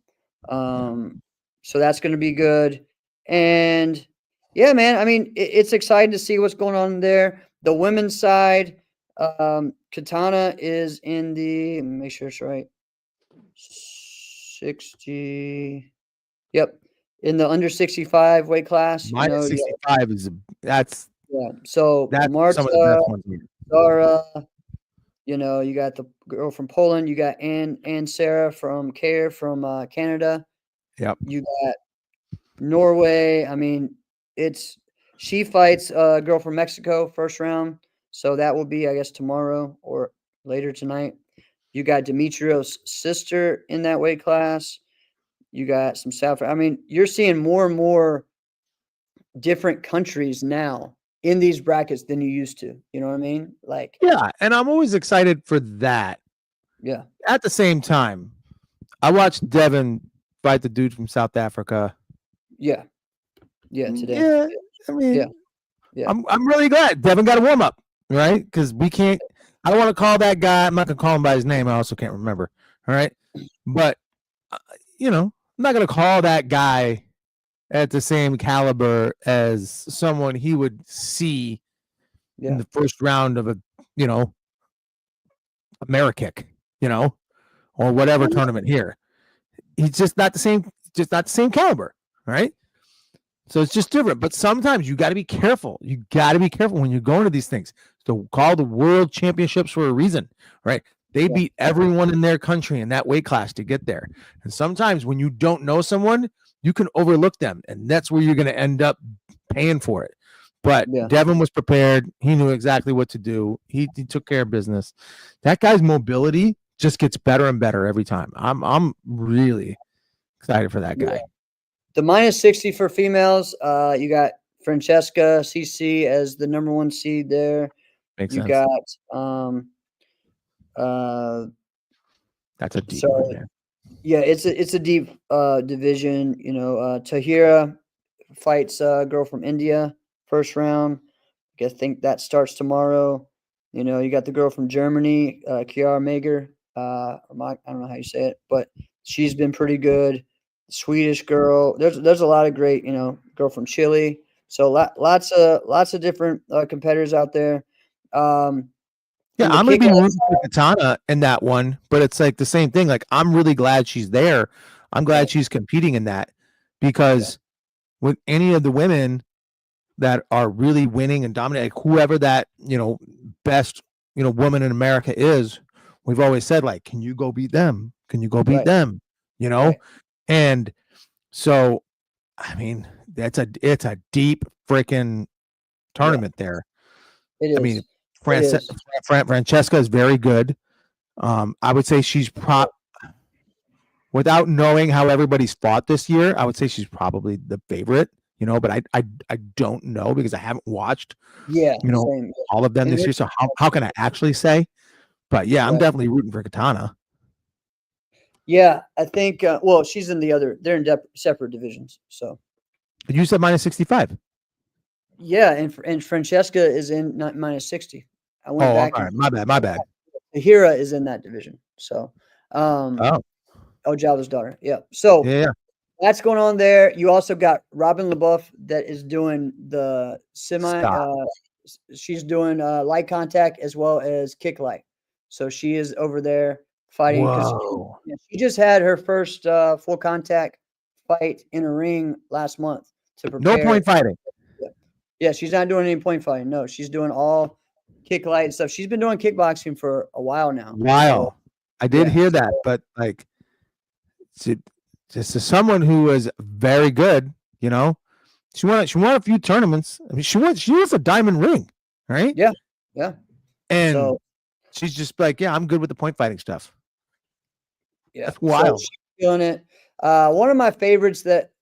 that's going to be good. And yeah, man, I mean, it's exciting to see what's going on there. The women's side, Katana is in the, let me make sure it's right, 60. Yep. In the under 65 weight class. Minus 65 is that's So some Marta, of the best ones here. Zara, you know, you got the girl from Poland, you got Ann Sarah from Care from Canada. Yep. You got Norway. I mean, she fights a girl from Mexico first round. So that will be, I guess, tomorrow or later tonight. You got Demetrios' sister in that weight class. You got some South. I mean, you're seeing more and more different countries now in these brackets than you used to. You know what I mean? Like, Yeah, and I'm always excited for that. yeah. At the same time, I watched Devin fight the dude from South Africa. Yeah. Yeah, today. Yeah, I mean, Yeah. I'm really glad Devin got a warm up, right? Because we can't. I don't want to call that guy. I'm not gonna call him by his name. I also can't remember. All right, but you know, I'm not gonna call that guy at the same caliber as someone he would see in the first round of a, you know, Amerikick, you know, or whatever tournament here. He's just not the same caliber, right? So it's just different. But sometimes you got to be careful. You got to be careful when you're going to these things. So call the world championships for a reason, right? They beat everyone in their country in that weight class to get there. And sometimes when you don't know someone, you can overlook them, and that's where you're going to end up paying for it. But Devin was prepared. He knew exactly what to do. He took care of business. That guy's mobility just gets better and better every time. I'm really excited for that guy. The minus 60 for females, you got Francesca CC as the number 1 seed there. Makes you sense. got that's a deep one, man. Yeah, it's a deep division. You know, Tahira fights a girl from India first round. I think that starts tomorrow. You know, you got the girl from Germany, Kiara Mager, I don't know how you say it, but she's been pretty good. Swedish girl. There's a lot of great, girl from Chile. So lots of different competitors out there. Yeah, In the I'm gonna kick be rooting for Katana in that one, but it's like the same thing. Like, I'm really glad she's there. I'm glad Right. she's competing in that because with any of the women that are really winning and dominating, like whoever that best woman in America is, we've always said like, can you go beat them? Can you go beat Right. them? Right. And so, I mean, it's a deep freaking tournament there. It I mean, is. It is. Francesca is very good. I would say she's without knowing how everybody's fought this year, I would say she's probably the favorite, but I don't know because I haven't watched, Yeah. Same. all of them And this year. So how can I actually say? But yeah, I'm Right. definitely rooting for Katana. Yeah, I think. Well, she's in the other. They're in separate divisions. So But you said -65. yeah, and Francesca is in minus 60. I went Oh, I'm back. sorry. My bad. My bad. Hira is in that division. So, Oh, Java's daughter. Yeah. So yeah. that's going on there. You also got Robin LaBeouf that is doing the semi. Stop. She's doing light contact as well as kick light. So she is over there fighting because Whoa. she just had her first full contact fight in a ring last month to prepare. No point fighting. Yeah, she's not doing any point fighting. No, she's doing all kick light and stuff. She's been doing kickboxing for a while now. Wow. I did yeah. hear that, but like, just as someone who is very good, she won a few tournaments. I mean, she was a diamond ring, right? Yeah. Yeah. And So she's just like, yeah, I'm good with the point fighting stuff. yeah, That's wild. So she's doing it. One of my favorites that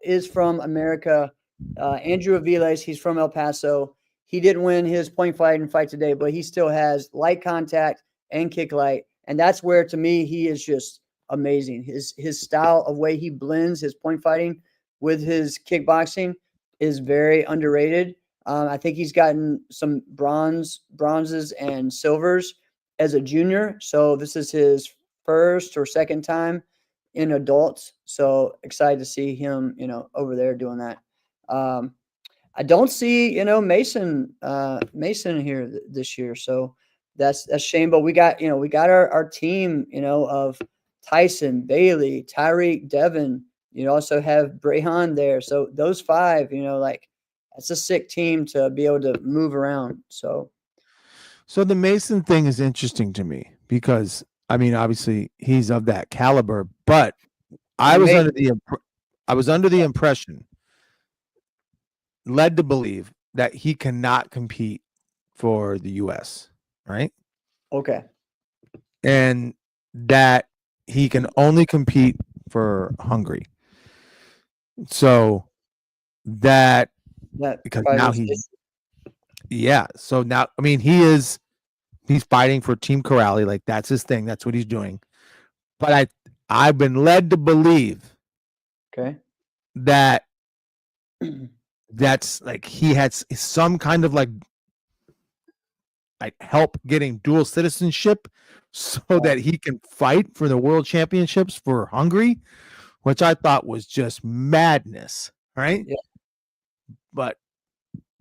is from America, Andrew Aviles. He's from El Paso. He didn't win his point fighting fight today, but he still has light contact and kick light, and that's where to me he is just amazing. His style of way he blends his point fighting with his kickboxing is very underrated. I think he's gotten some bronzes and silvers as a junior, so this is his first or second time in adults. So excited to see him, over there doing that. I don't see, Mason here this year. So that's a shame. But we got our team, of Tyson, Bailey, Tyreek, Devin. You also have Brehan there. So those five, that's a sick team to be able to move around. So the Mason thing is interesting to me because I mean, obviously he's of that caliber, but I was under the impression, led to believe that he cannot compete for the U.S., right? Okay. And that he can only compete for Hungary. So that because now so now, I mean, he's fighting for Team Corrali. Like, that's his thing. That's what he's doing. But I've been led to believe that that's like he had some kind of like help getting dual citizenship so that he can fight for the world championships for Hungary, which I thought was just madness, right? Yeah. But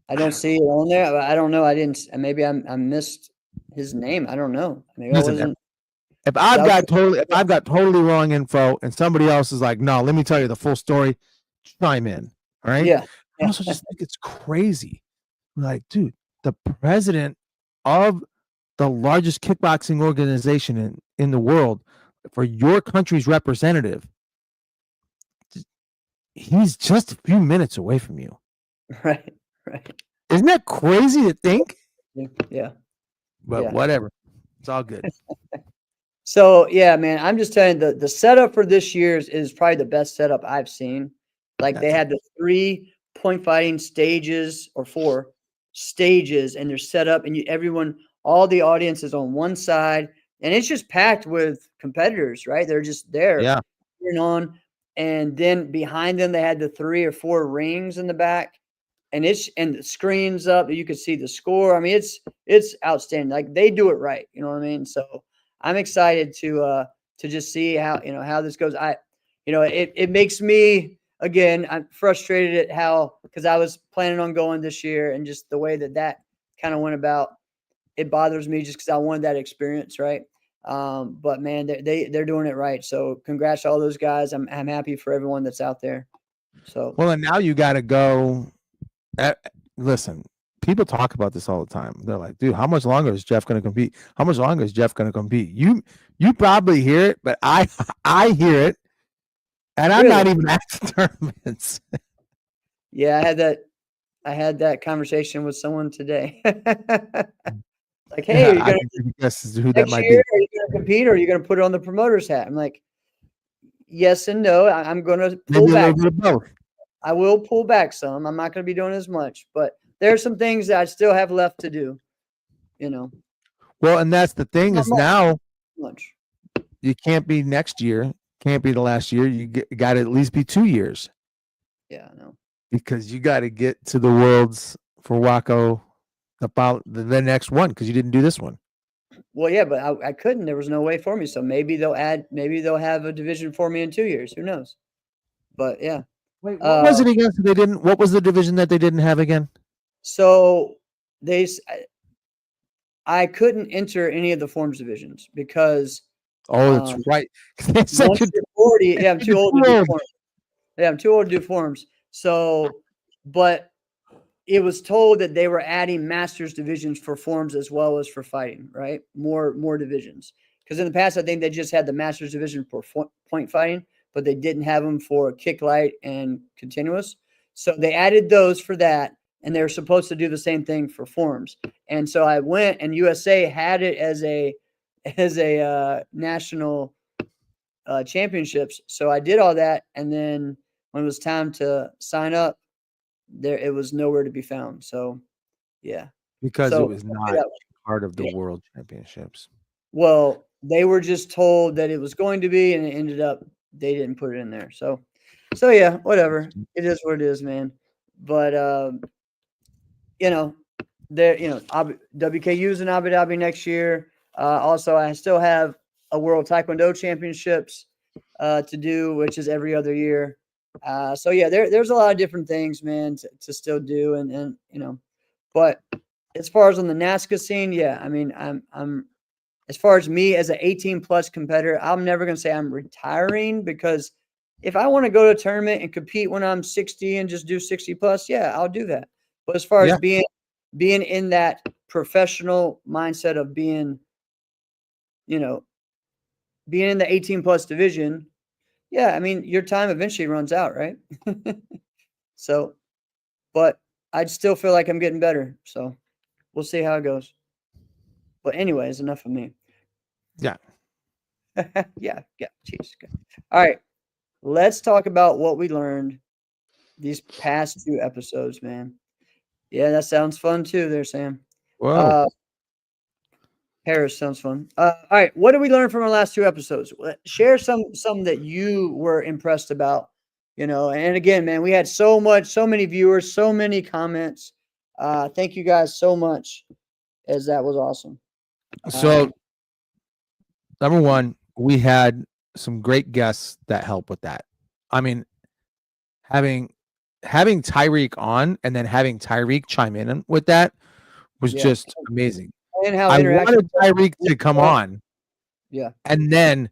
I don't see it on there. I don't know. Maybe I missed his name. I don't know. Maybe I wasn't. If I've got totally wrong info and somebody else is like, no, let me tell you the full story, chime in. All right. Yeah. I also just think it's crazy. Like, dude, the president of the largest kickboxing organization in the world, for your country's representative, he's just a few minutes away from you. Right. Isn't that crazy to think? Yeah. But whatever. It's all good. So yeah, man, I'm just telling you, the setup for this year's is probably the best setup I've seen. Like, they had the 3 point fighting stages or 4 stages, and they're set up, and all the audience is on one side, and it's just packed with competitors, right? They're just there, cheering on, and then behind them they had the 3 or 4 rings in the back, and the screens up, you could see the score. I mean, it's outstanding. Like, they do it right, you know what I mean? So I'm excited to just see how how this goes. It makes me, again, I'm frustrated at how, because I was planning on going this year, and just the way that kind of went about. It bothers me just because I wanted that experience, right? But man, they're doing it right. So congrats to all those guys. I'm happy for everyone that's out there. So Well, and now you got to go. Listen, people talk about this all the time. They're like, dude, how much longer is Jeff going to compete? How much longer is Jeff going to compete? You probably hear it, but I hear it, and I'm not even at the tournaments. Yeah, I had that conversation with someone today. Like, hey, are you gonna guess who that next might year, be? are you gonna compete, or are you gonna put it on the promoter's hat? I'm like, yes and no. I'm gonna pull Maybe a back. little bit of both. I will pull back some. I'm not gonna be doing as much, but there's some things that I still have left to do. Well, and that's the thing Not is now much. you can't be next year, can't be the last year. You got to at least be 2 years. Yeah, I know. Because you got to get to the Worlds for WAKO about the next one, because you didn't do this one. Well, yeah, but I couldn't. There was no way for me. So maybe they'll have a division for me in 2 years. Who knows? But yeah. Wait, what was it again? So they didn't. What was the division that they didn't have again? So I couldn't enter any of the forms divisions because. Oh, that's right. Once you're 40, yeah, I'm too old to do forms. Yeah, I'm too old to do forms. So, but it was told that they were adding masters divisions for forms as well as for fighting, right? More divisions. Because in the past, I think they just had the masters division for point fighting, but they didn't have them for kick light and continuous. So they added those for that, and they were supposed to do the same thing for forms. And so I went, and USA had it as a national championships. So I did all that, and then when it was time to sign up, it was nowhere to be found. So yeah, because it was not part of the World Championships. Well, they were just told that it was going to be, and it ended up they didn't put it in there. So yeah, whatever. It is what it is, man. But WKU's in Abu Dhabi next year. Also, I still have a World Taekwondo Championships to do, which is every other year. So yeah, there's a lot of different things, man, to still do, and but as far as on the NASCA scene, yeah, I mean, I'm as far as me as an 18 plus competitor, I'm never gonna say I'm retiring, because if I want to go to a tournament and compete when I'm 60 and just do 60 plus, yeah, I'll do that. But as far as being in that professional mindset of being in the 18 plus division, yeah, I mean, your time eventually runs out, right? So, but I still feel like I'm getting better. So we'll see how it goes. But anyways, enough of me. Yeah. yeah. Jeez. All right. Let's talk about what we learned these past 2 episodes, man. Yeah, that sounds fun too there, Sam. Whoa. Harris sounds fun. All right. What did we learn from our last 2 episodes? Share some that you were impressed about, and again, man, we had so many viewers, so many comments. Thank you guys so much, as that was awesome. So, number one, we had some great guests that help with that. I mean, having Tyreek on and then having Tyreek chime in with that was just amazing. And how I wanted Tyreek to come on. Yeah. And then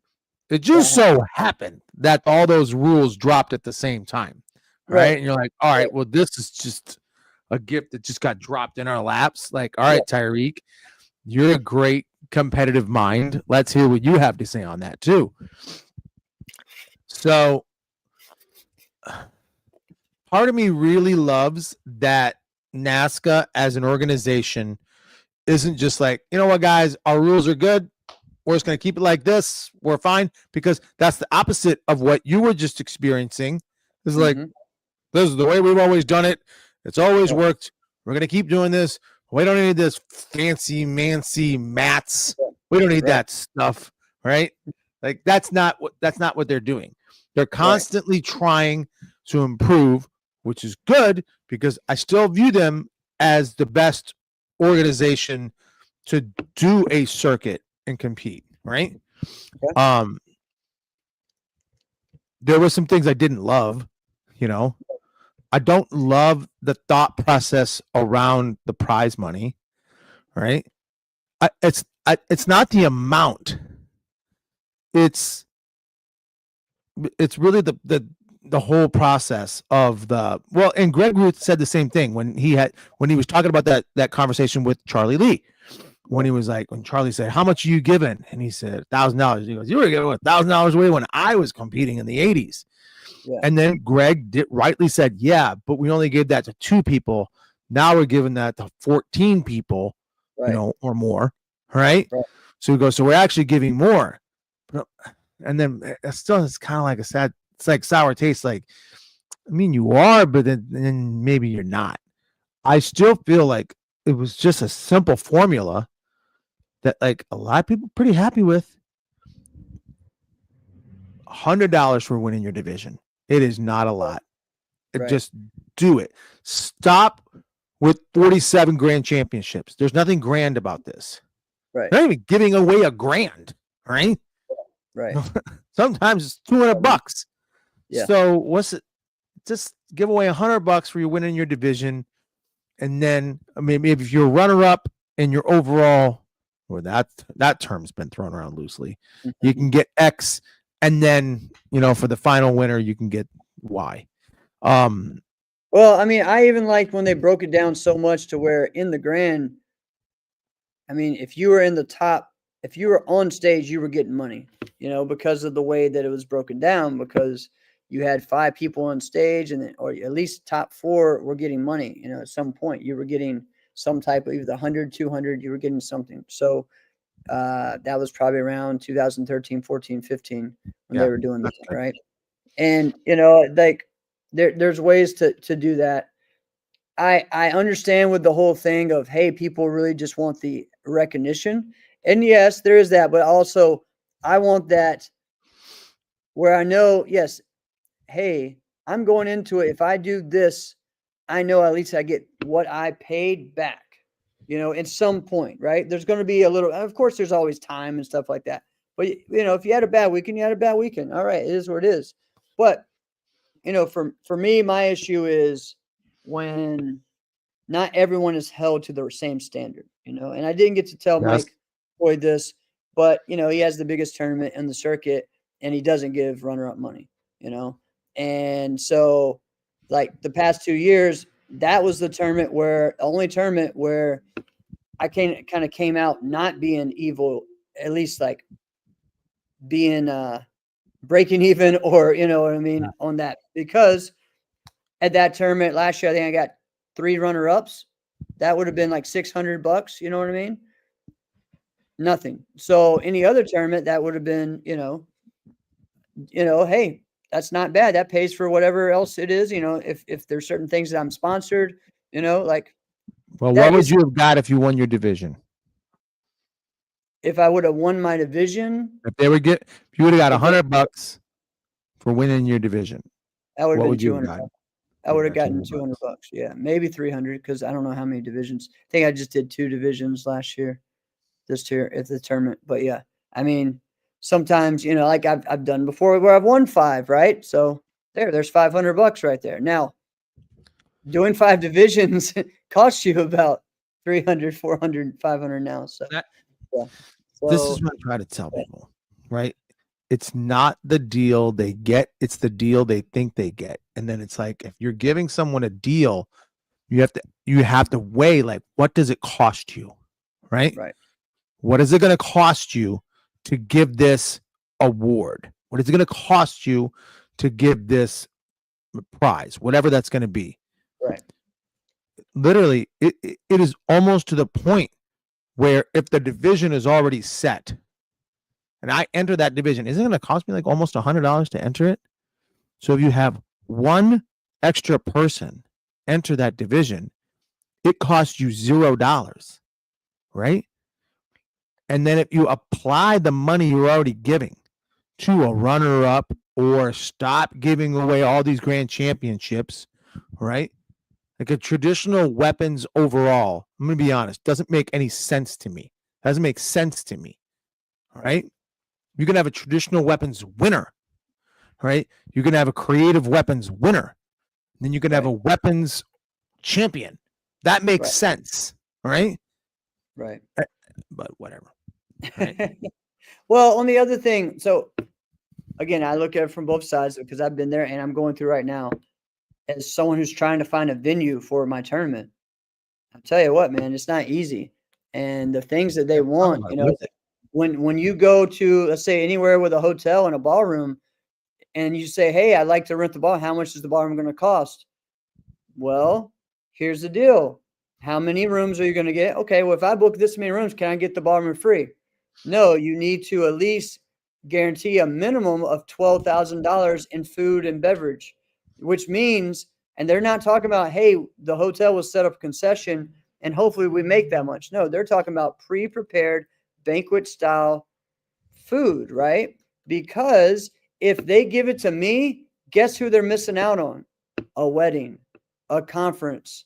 it just so happened that all those rules dropped at the same time. Right. And you're like, all right, well, this is just a gift that just got dropped in our laps. Like, all right, Tyreek, you're a great competitive mind. Let's hear what you have to say on that too. So part of me really loves that NASCA as an organization isn't just like, you know what, guys, our rules are good. We're just going to keep it like this. We're fine. Because that's the opposite of what you were just experiencing. It's like, this is the way we've always done it. It's always worked. We're going to keep doing this. We don't need this fancy mats. We don't need that stuff. Right? Like that's not what they're doing. They're constantly trying to improve, which is good, because I still view them as the best organization to do a circuit and compete, right? Okay. There were some things I didn't love, you know. I don't love the thought process around the prize money, right? It's not the amount. It's really the whole process of and Greg Ruth said the same thing when he was talking about that conversation with Charlie Lee, when he was like, when Charlie said, how much are you giving? And he said $1,000. He goes, you were giving $1,000 away when I was competing in the 80s. Yeah. And then Greg rightly said, yeah, but we only gave that to 2 people. Now we're giving that to 14 people, Right. or more. Right. Right. So we go, so we're actually giving more. And then it's kind of like it's like sour taste. Like, I mean, you are, but then maybe you're not. I still feel like it was just a simple formula that like a lot of people are pretty happy with. $100 for winning your division. It is not a lot. Right. Just do it. Stop with 47 grand championships. There's nothing grand about this. Right. They're not even giving away $1,000, right? Right. Sometimes it's $200. Yeah. So what's it? Just give away $100 for you winning your division, and then maybe if you're a runner-up and your overall, or that term's been thrown around loosely, you can get X, and then for the final winner you can get Y. Well, I mean, I even liked when they broke it down so much to where in the grand, I mean, if you were in the top, if you were on stage, you were getting money, because of the way that it was broken down, because you had 5 people on stage or at least top 4 were getting money, at some point you were getting some type of either 100, 200, you were getting something. So that was probably around 2013, 14, 15 when they were doing that, right? And, like there's ways to do that. I understand with the whole thing of, hey, people really just want the recognition. And yes, there is that, but also I want that where I know, yes, hey, I'm going into it. If I do this, I know at least I get what I paid back, at some point, right? There's going to be a little, of course, there's always time and stuff like that. But, if you had a bad weekend, you had a bad weekend. All right, it is what it is. But, for me, my issue is when not everyone is held to the same standard, and I didn't get to tell Mike Boyd this, but, he has the biggest tournament in the circuit and he doesn't give runner-up money, And so like the past 2 years, that was the only tournament where I kind of came out not being evil, at least like being breaking even, or what I mean, on that, because at that tournament last year, I think I got 3 runner-ups. That would have been like $600, you know what I mean? Nothing. So any other tournament that would have been, hey, that's not bad. That pays for whatever else it is, if there's certain things that I'm sponsored, like. Well, what would you have got if you won your division? If I would have won my division, if you would have got $100 for winning your division, that would have been $200. $200. I would have gotten $200. Yeah, maybe 300, because I don't know how many divisions. I think I just did 2 divisions last year, this year at the tournament. But yeah, I mean, sometimes like I've done before where I've won 5, right? So there's $500 right there. Now, doing 5 divisions costs you about 300, 400, 500 now. So yeah. This is what I try to tell people, right? It's not the deal they get, it's the deal they think they get. And then it's like, if you're giving someone a deal, you have to weigh, like, what does it cost you? Right? Right. What is it going to cost you to give this award? What is it going to cost you to give this prize, whatever that's going to be? Right. Literally, it is almost to the point where if the division is already set and I enter that division, isn't it going to cost me like almost $100 to enter it? So if you have one extra person enter that division, it costs you $0, right? And then if you apply the money you're already giving to a runner-up, or stop giving away all these grand championships, right? Like a traditional weapons overall, I'm going to be honest, doesn't make any sense to me. Doesn't make sense to me, all right? You can have a traditional weapons winner, right? You can have a creative weapons winner. Then you can have a weapons champion. That makes sense, right? Right. But whatever. Right? Well, on the other thing, so again, I look at it from both sides because I've been there and I'm going through right now as someone who's trying to find a venue for my tournament. I'll tell you what, man, it's not easy. And the things that they want, you know, when you go to, let's say, anywhere with a hotel and a ballroom and you say, hey, I'd like to rent the ball. How much is the ballroom going to cost? Well, here's the deal. How many rooms are you going to get? Okay, well, if I book this many rooms, can I get the ballroom free? No, you need to at least guarantee a minimum of $12,000 in food and beverage, which means, and they're not talking about, hey, the hotel will set up a concession and hopefully we make that much. No, they're talking about pre-prepared banquet style food, right? Because if they give it to me, guess who they're missing out on? A wedding, a conference,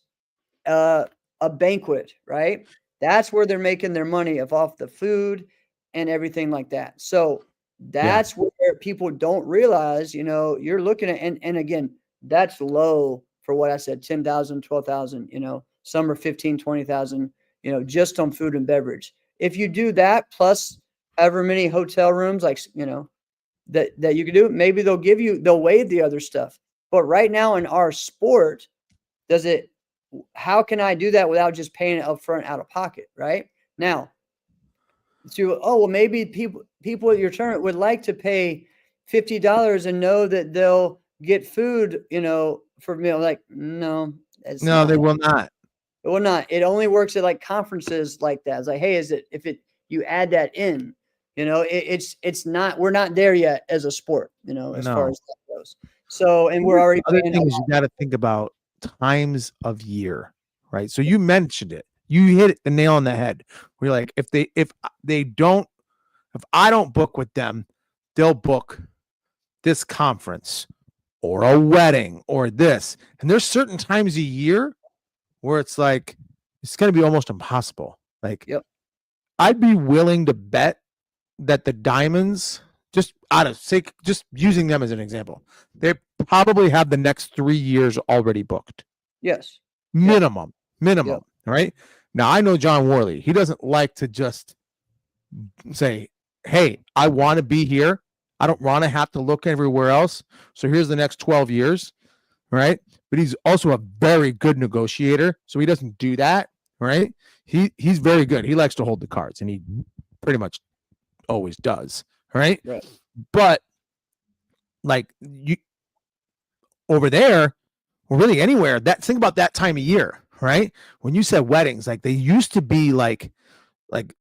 a banquet, right? That's where they're making their money off the food and everything like that. So that's where people don't realize, you know, you're looking at, and again, that's low for what I said, 10,000, 12,000, you know, some are 15, 20,000, you know, just on food and beverage. If you do that, plus however many hotel rooms, like, you know, that you can do, maybe they'll waive the other stuff. But right now in our sport, how can I do that without just paying it up front out of pocket? Right now, maybe people at your tournament would like to pay $50 and know that they'll get food, you know, for meal. Like, no, they will not. It will not. It only works at like conferences like that. It's like, hey, you add that in, you know, it's not, we're not there yet as a sport, you know, as far as that goes. So, and we're already other things you got to think about times of year, right? So you mentioned it. You hit the nail on the head. We're like, if I don't book with them, they'll book this conference or a wedding or this. And there's certain times a year where it's like, it's going to be almost impossible. Like, I'd be willing to bet that the Diamonds, just using them as an example, they probably have the next 3 years already booked. Yes. Minimum. Right? Now, I know John Worley. He doesn't like to just say, hey, I want to be here. I don't want to have to look everywhere else. So here's the next 12 years. Right? But he's also a very good negotiator. So he doesn't do that. Right? He's very good. He likes to hold the cards, and he pretty much always does. Right? But like, you over there, or really anywhere, think about that time of year, right? When you said weddings, like, they used to be like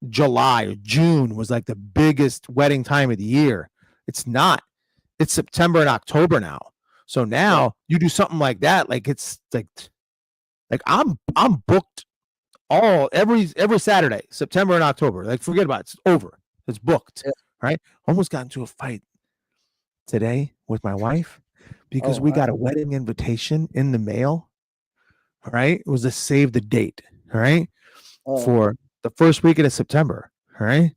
July or June was like the biggest wedding time of the year. It's not. It's September and October now. So now you do something like that, like it's like I'm booked every Saturday, September and October. Like, forget about it. It's over. It's booked. Right? Almost got into a fight today with my wife because we got a wedding invitation in the mail. All right. It was a save the date. All right. For the first weekend of September. All right.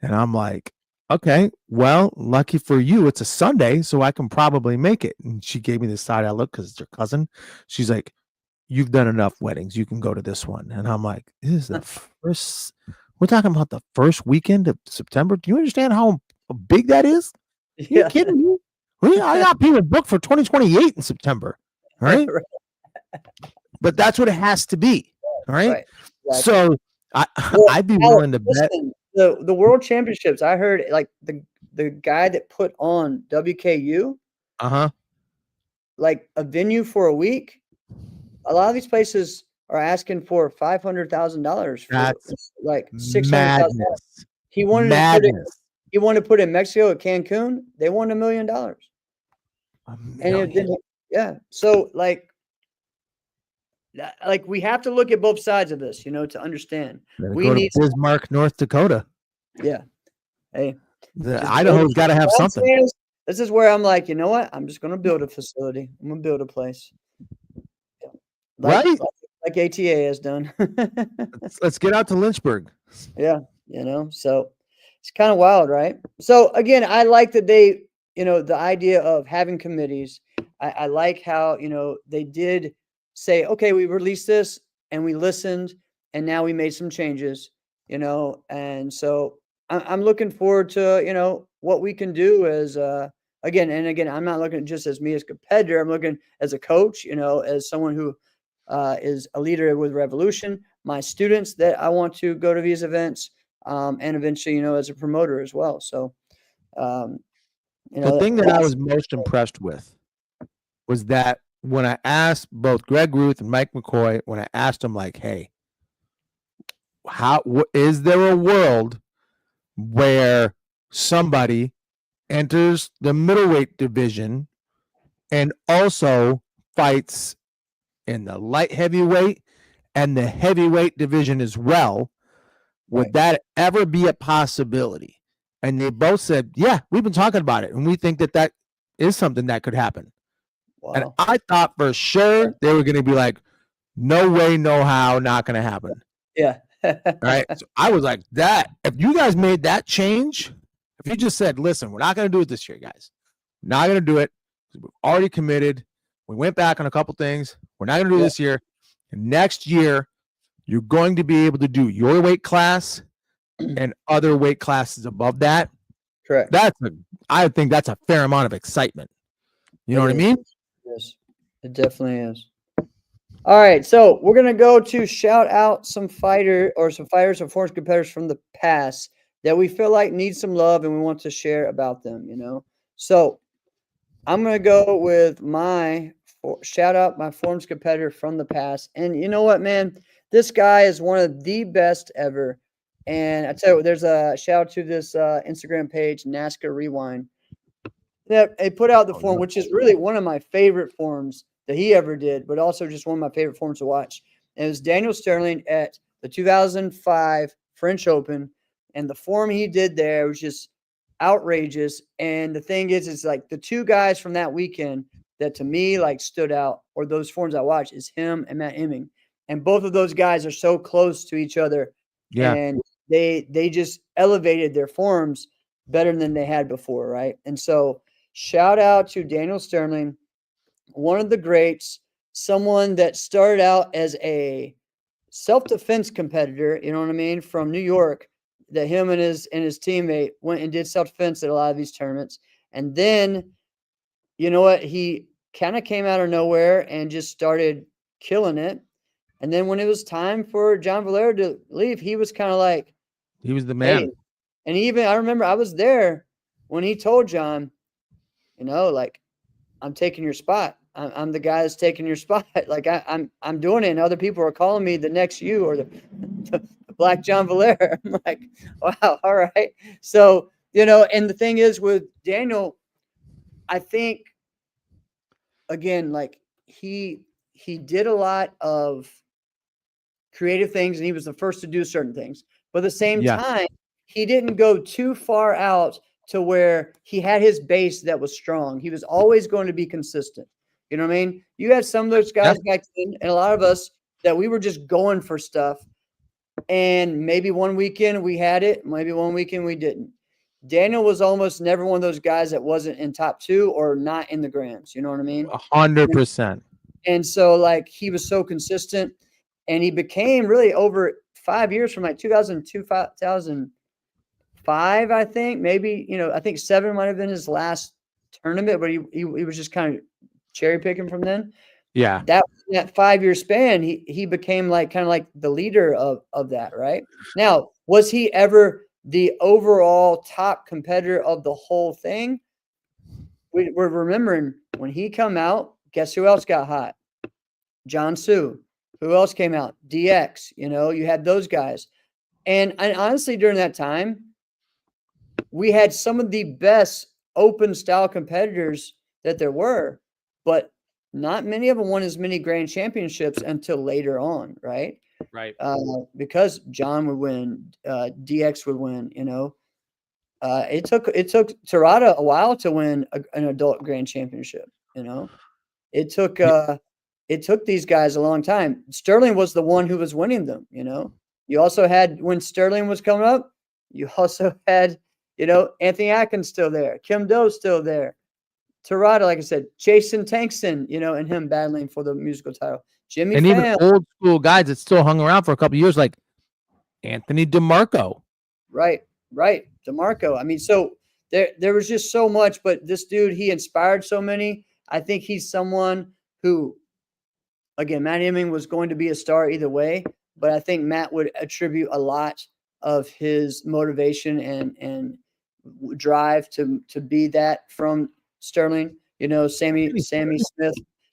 And I'm like, okay, well, lucky for you, it's a Sunday, so I can probably make it. And she gave me this side eye look because it's her cousin. She's like, you've done enough weddings. You can go to this one. And I'm like, this is the first, we're talking about the first weekend of September. Do you understand how big that is? Are you kidding me? I got people booked for 2028 in September. All right. But that's what it has to be. All right. Exactly. So I'd be willing to bet. The World Championships, I heard, like, the guy that put on WKU, like a venue for a week. A lot of these places are asking for $500,000 for like $600,000. He wanted to put it in Mexico at Cancun. They won $1 million. And so like we have to look at both sides of this, you know, to understand. We need Bismarck, North Dakota. Yeah. Hey, Idaho's got to have something. This is where I'm like, you know what? I'm just going to build a facility. I'm going to build a place. Like ATA has done. Let's get out to Lynchburg. Yeah. You know, so It's kind of wild, right? So again, I like that they, the idea of having committees. I like how, they did say, okay, we released this and we listened and now we made some changes, and so I'm looking forward to, what we can do as, again, I'm not looking just as me as a competitor. I'm looking as a coach, as someone who is a leader with Revolution, my students that I want to go to these events, and eventually, as a promoter as well. So, um, The thing that I that's was most impressed with was that when I asked both Greg Ruth and Mike McCoy, when I asked them like, "Hey, is there a world where somebody enters the middleweight division and also fights in the light heavyweight and the heavyweight division as well? Would right. that ever be a possibility?" And they both said, "Yeah, we've been talking about it, and we think that that is something that could happen." And Wow. I thought for sure they were going to be like, "No way, no how, not going to happen." Yeah. Right? So I was like, "That if you guys made that change, if you just said, listen, we're not going to do it this year, guys, not going to do it. We're already committed. We went back on a couple things. We're not going to do Yeah. this year. And next year, you're going to be able to do your weight class and other weight classes above that." Correct. I think that's a fair amount of excitement. You know It what I is. mean? Yes, it definitely is. All right, so we're gonna go to shout out some fighters or former competitors from the past that we feel like need some love and we want to share about them. So I'm gonna go with shout out my forms competitor from the past, and you know what, man, this guy is one of the best ever. And I tell you, there's a shout out to this Instagram page, NASCAR Rewind. They put out the Oh, form, yeah. which is really one of my favorite forms that he ever did, but also just one of my favorite forms to watch. And it was Daniel Sterling at the 2005 French Open, and the form he did there was just outrageous. And the thing is, it's like the two guys from that weekend that to me like stood out, or those forms I watched, is him and Matt Emming. And both of those guys are so close to each other, Yeah. and they just elevated their forms better than they had before, right? And so shout out to Daniel Sterling, one of the greats, someone that started out as a self-defense competitor, you know what I mean, from New York, that him and his teammate went and did self-defense at a lot of these tournaments. And then, you know what, he kind of came out of nowhere and just started killing it. And then when it was time for John Valero to leave, he was kind of like, He was the hey, man. and I remember I was there when he told John, like, I'm taking your spot. I'm the guy that's taking your spot. Like I'm doing it, and other people are calling me the next you or the Black John Valera. I'm like, wow, all right. So and the thing is with Daniel, I think again, like he did a lot of creative things, and he was the first to do certain things. But at the same Yeah. time, he didn't go too far out to where he had his base that was strong. He was always going to be consistent. You know what I mean? You had some of those guys back then, and a lot of us that we were just going for stuff. And maybe one weekend we had it, maybe one weekend we didn't. Daniel was almost never one of those guys that wasn't in top 2 or not in the grands. You know what I mean? 100%. And so, like, he was so consistent, and he became really over 5 years from like 2002, 2005, I think. Maybe, I think 7 might have been his last tournament, but he was just kind of cherry picking from then. Yeah. That 5-year span, he became like kind of like the leader of that, right? Now, was he ever the overall top competitor of the whole thing? We're remembering when he come out, guess who else got hot? John Sue. Who else came out? DX. You had those guys. And honestly, during that time, we had some of the best open style competitors that there were, but not many of them won as many grand championships until later on, right? Right. Because John would win, DX would win. It took Terada a while to win an adult grand championship. It took these guys a long time. Sterling was the one who was winning them. You also had, when Sterling was coming up, You also had, Anthony Atkins still there, Kim Doe still there, Terada, like I said, Jason Tankson, and him battling for the musical title. Jimmy And even Pham. old school guys that still hung around for a couple of years, like Anthony DeMarco. Right. DeMarco. I mean, so there was just so much, but this dude, he inspired so many. I think he's someone who, again, Matt Hemming was going to be a star either way, but I think Matt would attribute a lot of his motivation and drive to be that from Sterling.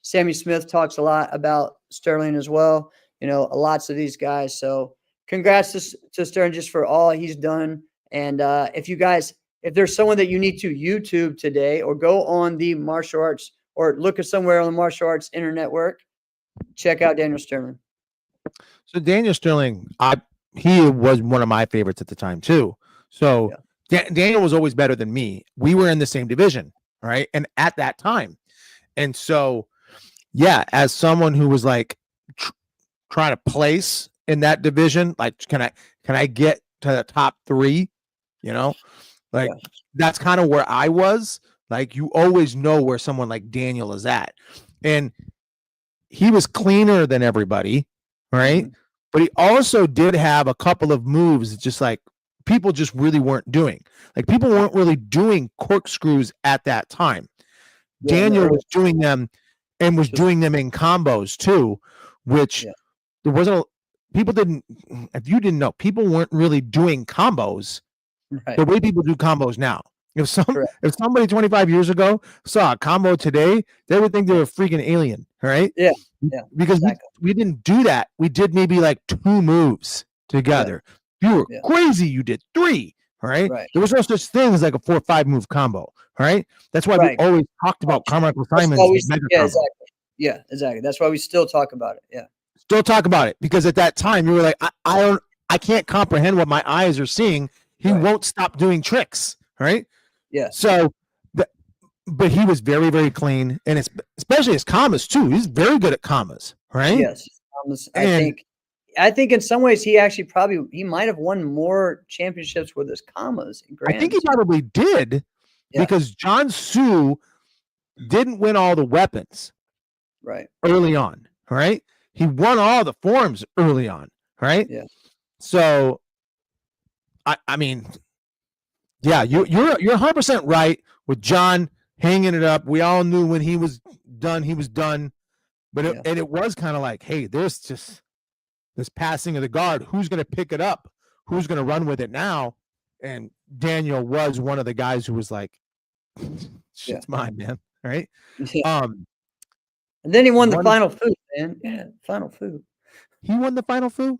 Sammy Smith talks a lot about Sterling as well. Lots of these guys. So congrats to Sterling just for all he's done. And if there's someone that you need to YouTube today, or go on the martial arts, or look at somewhere on the martial arts internet work, check out Daniel Sterling. So Daniel Sterling, he was one of my favorites at the time too. So Daniel was always better than me. We were in the same division, right? And at that time, and so as someone who was like trying to place in that division, like can I get to the top 3? That's kind of where I was. Like, you always know where someone like Daniel is at, and he was cleaner than everybody, right? Mm-hmm. But he also did have a couple of moves just like people just really weren't doing. Like, people weren't really doing corkscrews at that time. Daniel was doing them, and was doing them in combos too, which there wasn't. People didn't. If you didn't know, people weren't really doing combos the way people do combos now. If somebody 25 years ago saw a combo today, they would think they were a freaking alien, right? Yeah. Because we didn't do that. We did maybe like 2 moves together. You were crazy. You did 3, right? There was no such thing as like a 4 or 5 move combo, right? That's why we always talked about Carmichael Simon's mega combo. Yeah, exactly. That's why we still talk about it. Yeah. Still talk about it, because at that time you were like, I can't comprehend what my eyes are seeing. He won't stop doing tricks, right? Yeah. So, but he was very, very clean, and especially his commas too. He's very good at commas, right? Yes. I think in some ways he actually he might have won more championships with his commas. I think he probably did, because John Sue didn't win all the weapons early on, right? He won all the forms early on, right? Yeah. So, I mean, you're 100% right with John hanging it up. We all knew when he was done, but it was kind of like, hey, there's just this passing of the guard. Who's going to pick it up? Who's going to run with it now? And Daniel was one of the guys who was like, shit's mine, man. Right? Yeah. And then he won the final food, man. Yeah, final food. He won the final food?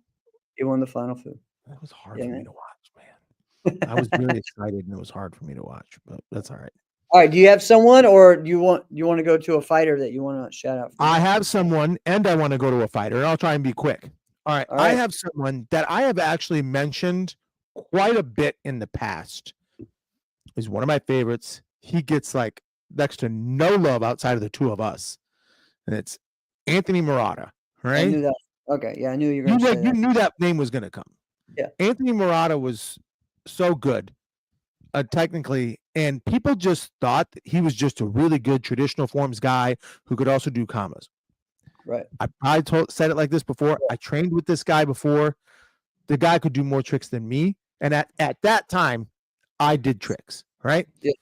He won the final food. That was hard for me to watch, man. I was really excited, and it was hard for me to watch, but that's all right. All right. Do you have someone, or do you want to go to a fighter that you want to shout out? I have someone, and I want to go to a fighter, and I'll try and be quick. All right. I have someone that I have actually mentioned quite a bit in the past. He's one of my favorites. He gets like next to no love outside of the 2 of us, and it's Anthony Murata. Right? I knew that. Okay. Yeah, I knew you were going to say that. You knew that name was going to come. Yeah. Anthony Murata was so good, technically, and people just thought that he was just a really good traditional forms guy who could also do commas. Right. I said it like this before. I trained with this guy before. The guy could do more tricks than me, and at that time, I did tricks. Right. Yeah.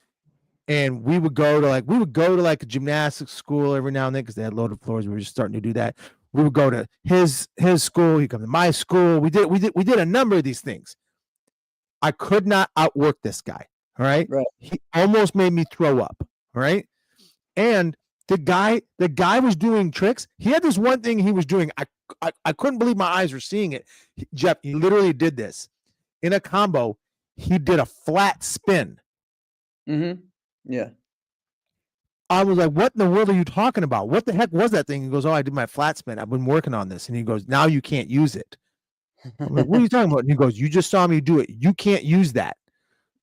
And we would go to like a gymnastics school every now and then, because they had loaded floors. We were just starting to do that. We would go to his school. He'd come to my school. We did a number of these things. I could not outwork this guy. All right. Right. He almost made me throw up. All right. And the guy was doing tricks. He had this one thing he was doing. I couldn't believe my eyes were seeing it. Jeff, he literally did this in a combo. He did a flat spin. Mm-hmm. Yeah. I was like, what in the world are you talking about? What the heck was that thing? He goes, oh, I did my flat spin. I've been working on this. And he goes, now you can't use it. I'm like, what are you talking about? And he goes, you just saw me do it. You can't use that.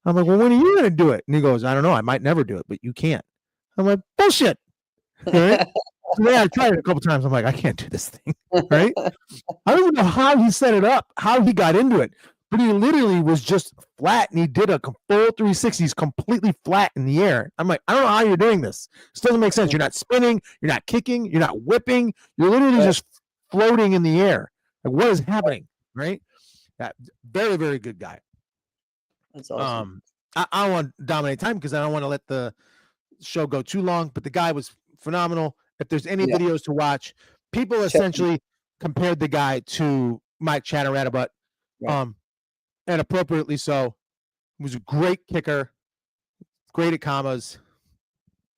I'm like, well, when are you going to do it? And he goes, I don't know. I might never do it, but you can't. I'm like, bullshit. Right? So I tried it a couple times. I'm like, I can't do this thing. Right? I don't even know how he set it up, how he got into it. but he literally was just flat, and he did a full 360. He's completely flat in the air. I'm like, I don't know how you're doing this. This doesn't make sense. You're not spinning. You're not kicking. You're not whipping. You're literally just floating in the air. Like, what is happening? Right? Yeah, very, very good guy. That's awesome. I don't want to dominate time because I don't want to let the show go too long, but the guy was phenomenal. If there's any videos to watch, people essentially compared the guy to Mike Chatteratabutt, and appropriately so. He was a great kicker, great at commas.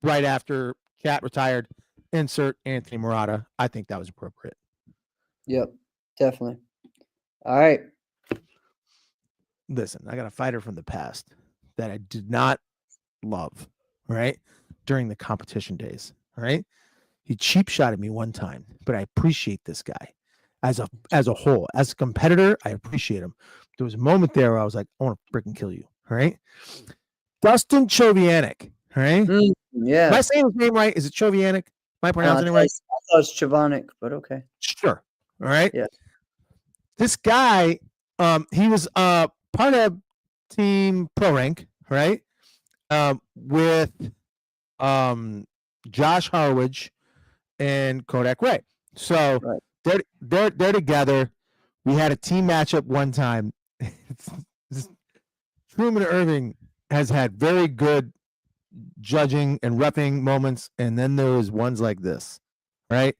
Right after Cat retired, insert Anthony Murata. I think that was appropriate. Yep, definitely. All right. Listen, I got a fighter from the past that I did not love, right? During the competition days, right? He cheap shot at me one time, but I appreciate this guy as a whole. As a competitor, I appreciate him. There was a moment there where I was like, I want to freaking kill you, all right? Dustin Chovianic, all right? Yeah. Am I saying his name right? Is it Chovianic? Am I pronouncing it right? I thought it was Chavanik, but okay. Sure. All right. Yeah. This guy, he was part of Team Pro Rank, right? With Josh Harwich and Kodak Ray. So they're together. We had a team matchup one time. Truman Irving has had very good judging and reffing moments, and then there was ones like this, right?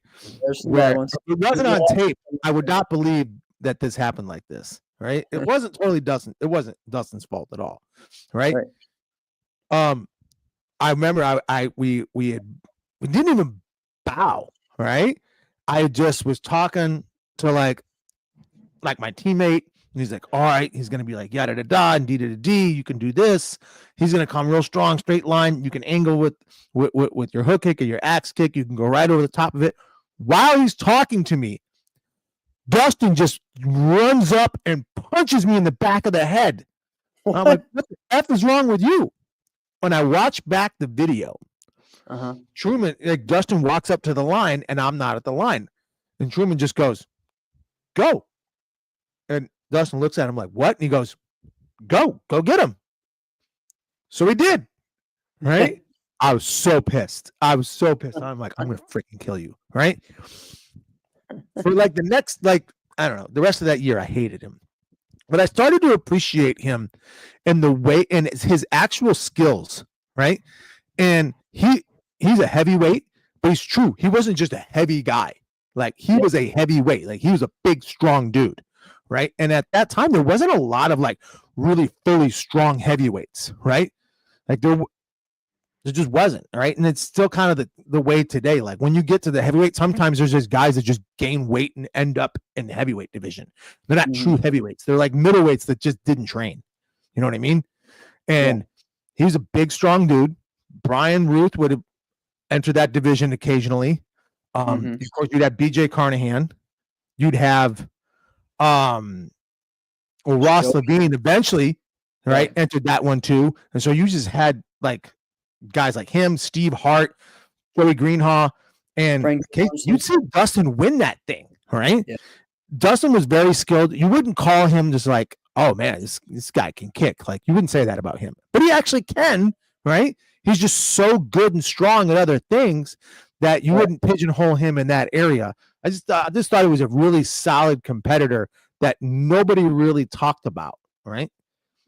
Where if it wasn't on tape, I would not believe that this happened like this, right? It wasn't totally Dustin. It wasn't Dustin's fault at all, right? I remember we didn't even bow, right? I just was talking to like my teammate, and he's like, all right, he's gonna be like yada da da and d. You can do this. He's gonna come real strong, straight line. You can angle with your hook kick or your axe kick. You can go right over the top of it. While he's talking to me, Dustin just runs up and punches me in the back of the head. I'm like, what the F is wrong with you? When I watch back the video, Truman, like Dustin walks up to the line and I'm not at the line. And Truman just goes, go. And Dustin looks at him like, what? And he goes, go get him. So he did. Right? I was so pissed. I'm like, I'm going to freaking kill you. Right? For like the next, like, I don't know, the rest of that year, I hated him. But I started to appreciate him in the way and his actual skills, right? And he's a heavyweight, but he's true. He wasn't just a heavy guy. Like he was a heavyweight. Like he was a big, strong dude, right? And at that time, there wasn't a lot of like really fully strong heavyweights, right? Like there just wasn't, right? And it's still kind of the way today. Like when you get to the heavyweight, sometimes there's just guys that just gain weight and end up in the heavyweight division. They're not true heavyweights. They're like middleweights that just didn't train. You know what I mean? And he was a big, strong dude. Brian Ruth would have entered that division occasionally. Of course, you'd have BJ Carnahan. You'd have Ross Levine eventually, right? Entered that one too. And so you just had like guys like him, Steve Hart, Joey Greenhaw, and you'd see Dustin win that thing, right? Yeah. Dustin was very skilled. You wouldn't call him just like, oh man, this guy can kick. Like you wouldn't say that about him, but he actually can, right? He's just so good and strong at other things that you wouldn't pigeonhole him in that area. I just thought he was a really solid competitor that nobody really talked about, right?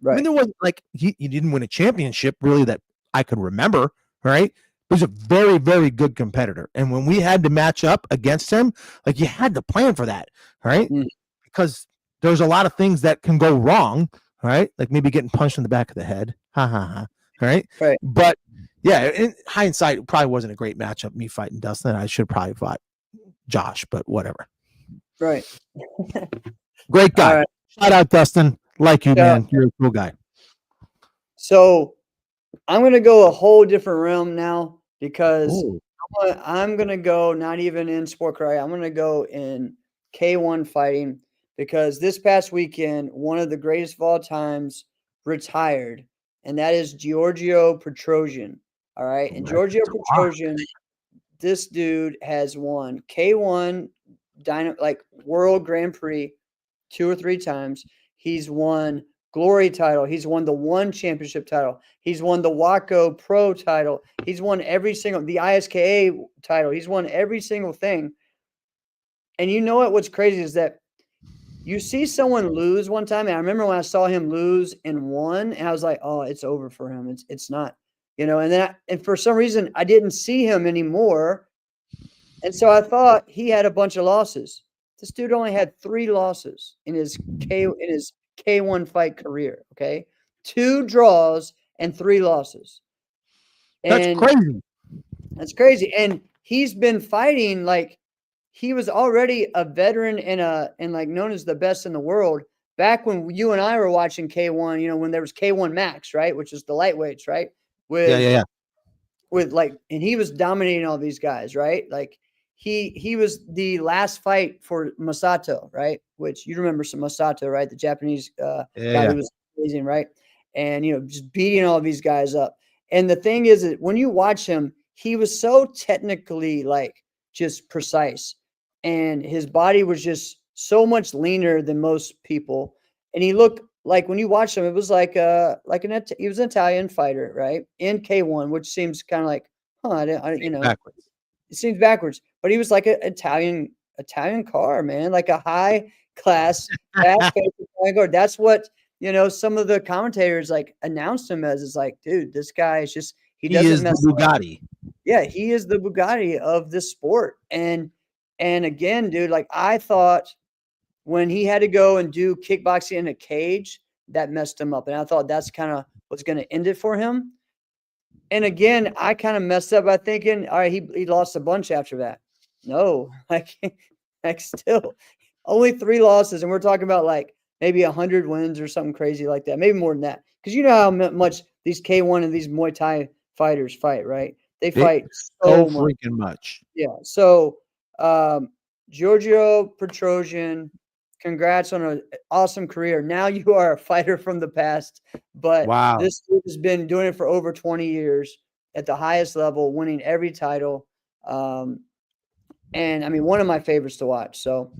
I mean, there wasn't like he didn't win a championship really that I could remember, right? He was a very, very good competitor. And when we had to match up against him, like you had to plan for that, right? Because there's a lot of things that can go wrong, right? Like maybe getting punched in the back of the head. Right? But yeah, in hindsight, it probably wasn't a great matchup, me fighting Dustin. I should probably fought Josh, but whatever. Right. Great guy. Right. Shout out, Dustin. Like you, man. You're a cool guy. So I'm going to go a whole different realm now because I'm going to go not even in sport karate. I'm going to go in K1 fighting because this past weekend, one of the greatest of all times retired, and that is Giorgio Petrosian. All right. And Giorgio Petrosian, this dude has won K1 World Grand Prix 2 or 3 times. He's won Glory title. He's won the One Championship title. He's won the WAKO Pro title. He's won the ISKA title. He's won every single thing. And you know what? What's crazy is that you see someone lose one time. And I remember when I saw him lose and won, and I was like, oh, it's over for him. It's not, and then and for some reason I didn't see him anymore. And so I thought he had a bunch of losses. This dude only had 3 losses in his K1 fight career. Okay. 2 draws and 3 losses. That's crazy. That's crazy. And he's been fighting like he was already a veteran and like known as the best in the world back when you and I were watching K1, when there was K1 Max, right? Which is the lightweights, right? Yeah. With and he was dominating all these guys, right? Like he was the last fight for Masato, right? Which you remember some Masato, right? The Japanese guy who was amazing, right? And just beating all these guys up. And the thing is that when you watch him, he was so technically like just precise, and his body was just so much leaner than most people. And he looked like, when you watch him, it was like he was an Italian fighter, right? In K1, which seems kind of like, Backwards. it seems backwards, but he was like an Italian car, man, like a high class fast-paced Italian guard. That's what some of the commentators like announced him as. Is like, dude, this guy is just he doesn't mess the Bugatti. Yeah, he is the Bugatti of this sport. And again, dude, like I thought when he had to go and do kickboxing in a cage, that messed him up. And I thought that's kind of what's going to end it for him. And again, I kind of messed up by thinking, all right, he lost a bunch after that. No, like still only 3 losses. And we're talking about like maybe 100 wins or something crazy like that. Maybe more than that. Because you know how much these K1 and these Muay Thai fighters fight, right? They fight so freaking much. Yeah. So, Giorgio Petrosian, congrats on an awesome career. Now you are a fighter from the past, but wow, this dude has been doing it for over 20 years at the highest level, winning every title. And I mean, one of my favorites to watch. So,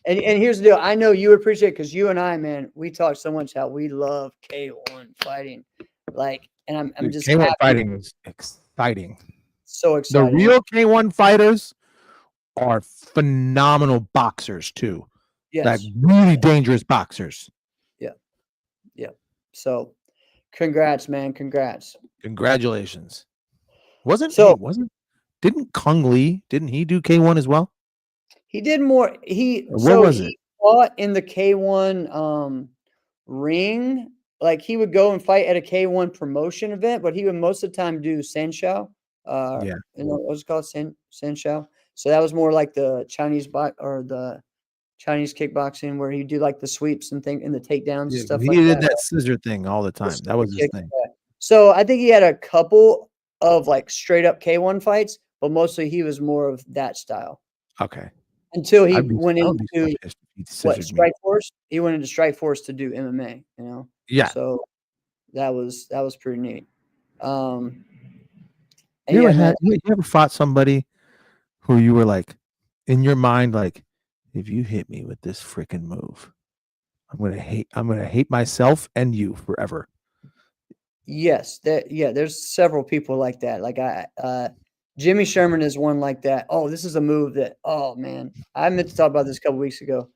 and here's the deal. I know you appreciate it because you and I, man, we talk so much how we love K1 fighting. Like, and I'm just K1 happy. fighting is exciting. So exciting. The real K1 fighters are phenomenal boxers too. Yes. Like really dangerous boxers. Yeah. Yeah. So congrats, man. Congrats. Congratulations. Didn't Kung Lee, didn't he do K1 as well? He did more. He fought in the K1 ring. Like he would go and fight at a K1 promotion event, but he would most of the time do Sanshao. What was it called? Sanshao. So that was more like the Chinese the Chinese kickboxing where he'd do like the sweeps and the takedowns and stuff like that. He did that scissor thing all the time. That was his thing. So I think he had a couple of like straight up K1 fights, but mostly he was more of that style. Okay. Until he went into Strike Force. He went into Strike Force to do MMA, Yeah. So that was pretty neat. You ever fought somebody who you were like, in your mind, like, if you hit me with this freaking move, I'm gonna hate myself and you forever. Yes, there's several people like that. Like Jimmy Sherman is one like that. Oh, this is a move that, oh man, I meant to talk about this a couple weeks ago.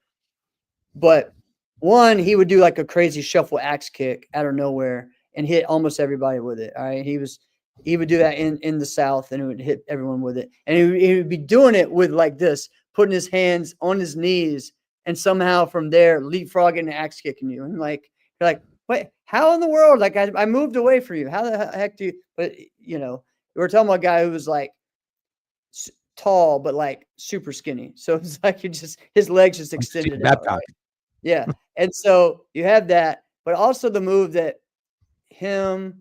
But one, he would do like a crazy shuffle axe kick out of nowhere and hit almost everybody with it. All right. He would do that in the South, and it would hit everyone with it. And he would be doing it with like this, putting his hands on his knees, and somehow from there leapfrogging and axe kicking you. And like, you're like, wait, how in the world? Like I moved away from you. How the heck do you? But we're talking about a guy who was like tall, but like super skinny. So it's like his legs just extended out. Right? Yeah. And so you have that, but also the move that him,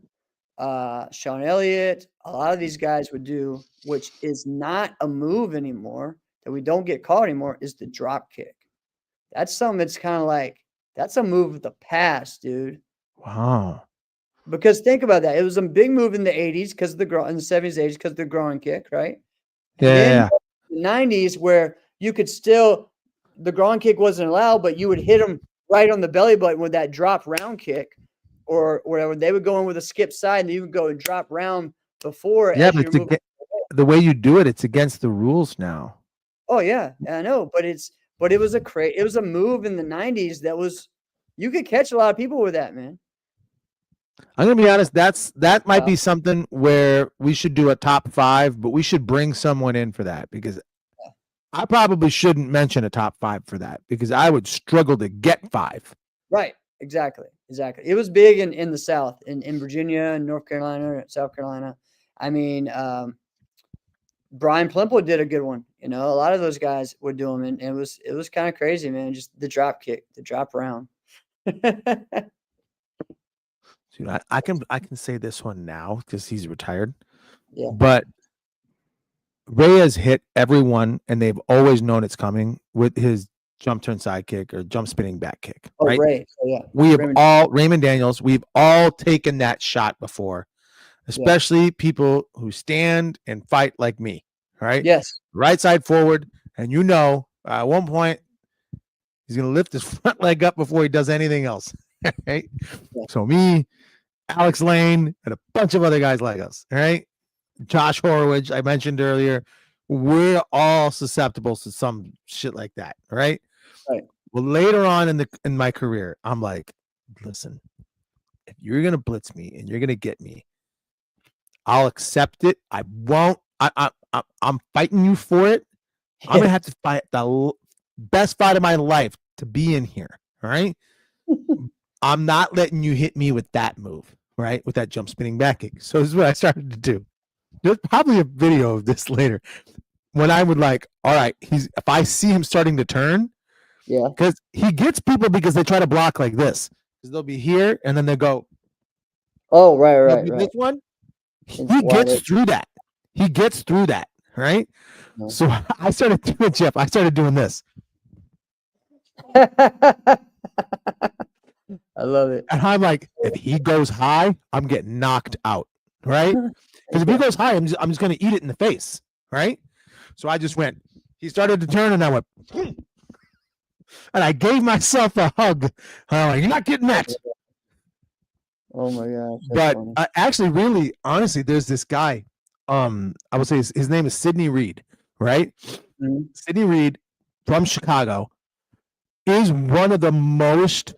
Sean Elliott, a lot of these guys would do, which is not a move anymore, that we don't get caught anymore, is the drop kick. That's something that's kind of like, that's a move of the past, dude. Wow. Because think about that. It was a big move in the 80s because of the in the 70s, 80s because of the groin kick, right? Yeah. In the 90s where you could still, the groin kick wasn't allowed, but you would hit them right on the belly button with that drop round kick, or whatever. They would go in with a skip side, and you would go and drop round before Yeah, as but you're moving. the way you do it, it's against the rules now. Oh yeah, I know, but it was a move in the 90s that was, you could catch a lot of people with that, man. I'm gonna be honest. That might be something where we should do a top 5, but we should bring someone in for that, because I probably shouldn't mention a top 5 for that, because I would struggle to get 5. Right. Exactly. It was big in the South, in Virginia and North Carolina, South Carolina. I mean, Brian Plimple did a good one. A lot of those guys would do them, and it was kind of crazy, man. Just the drop kick, the drop round. Dude, I can say this one now because he's retired. Yeah. But Ray has hit everyone, and they've always known it's coming with his jump turn side kick or jump spinning back kick. Oh, right? Ray. Oh, yeah. We have Raymond Daniels. We've all taken that shot before, especially people who stand and fight like me. Right? Yes. Right side forward, and at one point he's gonna lift his front leg up before he does anything else. Right? Yeah. So me, Alex Lane, and a bunch of other guys like us. Right? Josh Horowitz, I mentioned earlier, we're all susceptible to some shit like that. Right? Right. Well, later on in my career, I'm like, listen, if you're gonna blitz me and you're gonna get me, I'll accept it. I won't. I'm fighting you for it. I'm gonna have to fight the best fight of my life to be in here. All right. I'm not letting you hit me with that move, right? With that jump spinning back kick. So this is what I started to do. There's probably a video of this later when I would all right, if I see him starting to turn, yeah, because he gets people because they try to block like this. Because they'll be here and then they go, oh, right. This one, he gets through that. He gets through that, right? No. So I started doing this. I love it. And I'm like, if he goes high, I'm getting knocked out, right? Because if he goes high, I'm just going to eat it in the face, right? So I just went. He started to turn, and I went, and I gave myself a hug. You're not getting that. Oh my gosh! But actually, really, honestly, there's this guy. I would say his name is Sidney Reed, right? Mm-hmm. Sidney Reed from Chicago is one of the most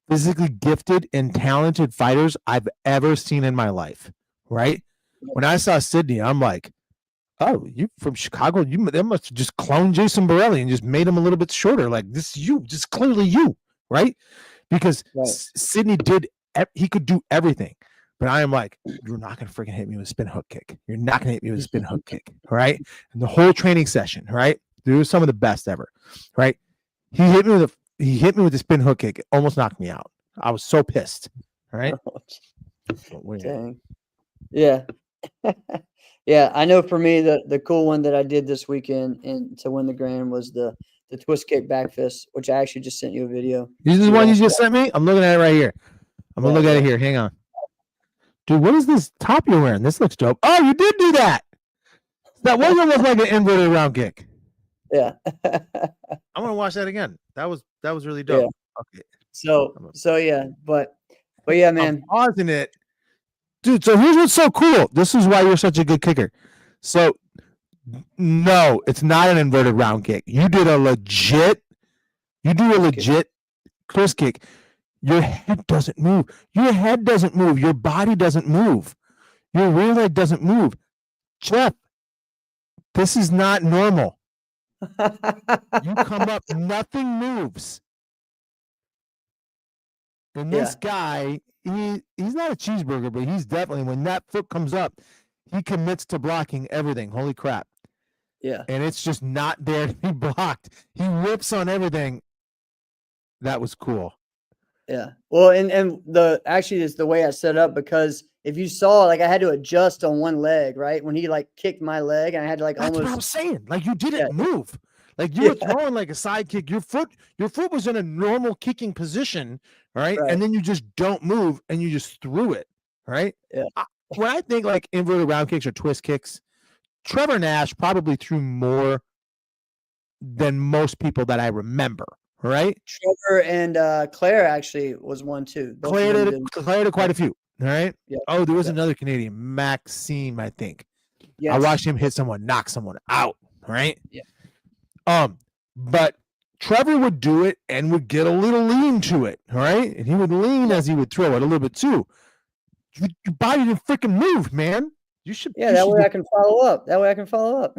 physically gifted and talented fighters I've ever seen in my life, right? When I saw Sidney, I'm like, oh, you from Chicago? They must have just cloned Jason Borelli and just made him a little bit shorter. Like, this is you, just clearly you, right? Because Sidney he could do everything. But I am like, you're not going to freaking hit me with a spin hook kick. You're not going to hit me with a spin hook kick, right? And the whole training session, right? They were some of the best ever, right? He hit me with the spin hook kick. It almost knocked me out. I was so pissed, right? Dang. Yeah. Yeah, I know for me, the cool one that I did this weekend and to win the grand was the twist kick back fist, which I actually just sent you a video. This is the one you just sent me? I'm looking at it right here. I'm going to look at it here. Hang on. Dude, what is this top you're wearing? This looks dope. Oh, you did do that. That was almost like an inverted round kick. Yeah. I'm gonna watch that again. That was really dope. Yeah. Okay. So yeah, but yeah, man. I'm pausing it. Dude, so here's what's so cool. This is why you're such a good kicker. So no, it's not an inverted round kick. You do a legit twist kick. Your head doesn't move. Your head doesn't move. Your body doesn't move. Your rear leg doesn't move. Jeff, this is not normal. You come up, nothing moves. And this guy, he's not a cheeseburger, but he's definitely, when that foot comes up, he commits to blocking everything. Holy crap. Yeah. And it's just not there to be blocked. He whips on everything. That was cool. Yeah. Well, and actually it's the way I set up, because if you saw, I had to adjust on one leg, right? When he kicked my leg, and I had to That's what I'm saying. You didn't move. You were throwing a side kick. Your foot was in a normal kicking position, right? And then you just don't move and you just threw it, right? Yeah. When I think inverted round kicks or twist kicks, Trevor Nash probably threw more than most people that I remember, right? Trevor and Claire actually was one too. Both Claire of them did, Claire did quite a few. All right. Yeah. Oh, there was Yeah. another Canadian, Maxime, I think. Yes. I watched him hit someone, knock someone out. Right. Yeah. But Trevor would do it and would get a little lean to it. All right. And he would lean as he would throw it a little bit too. Your body didn't freaking move, man. You should. Yeah, you that should way I can follow up.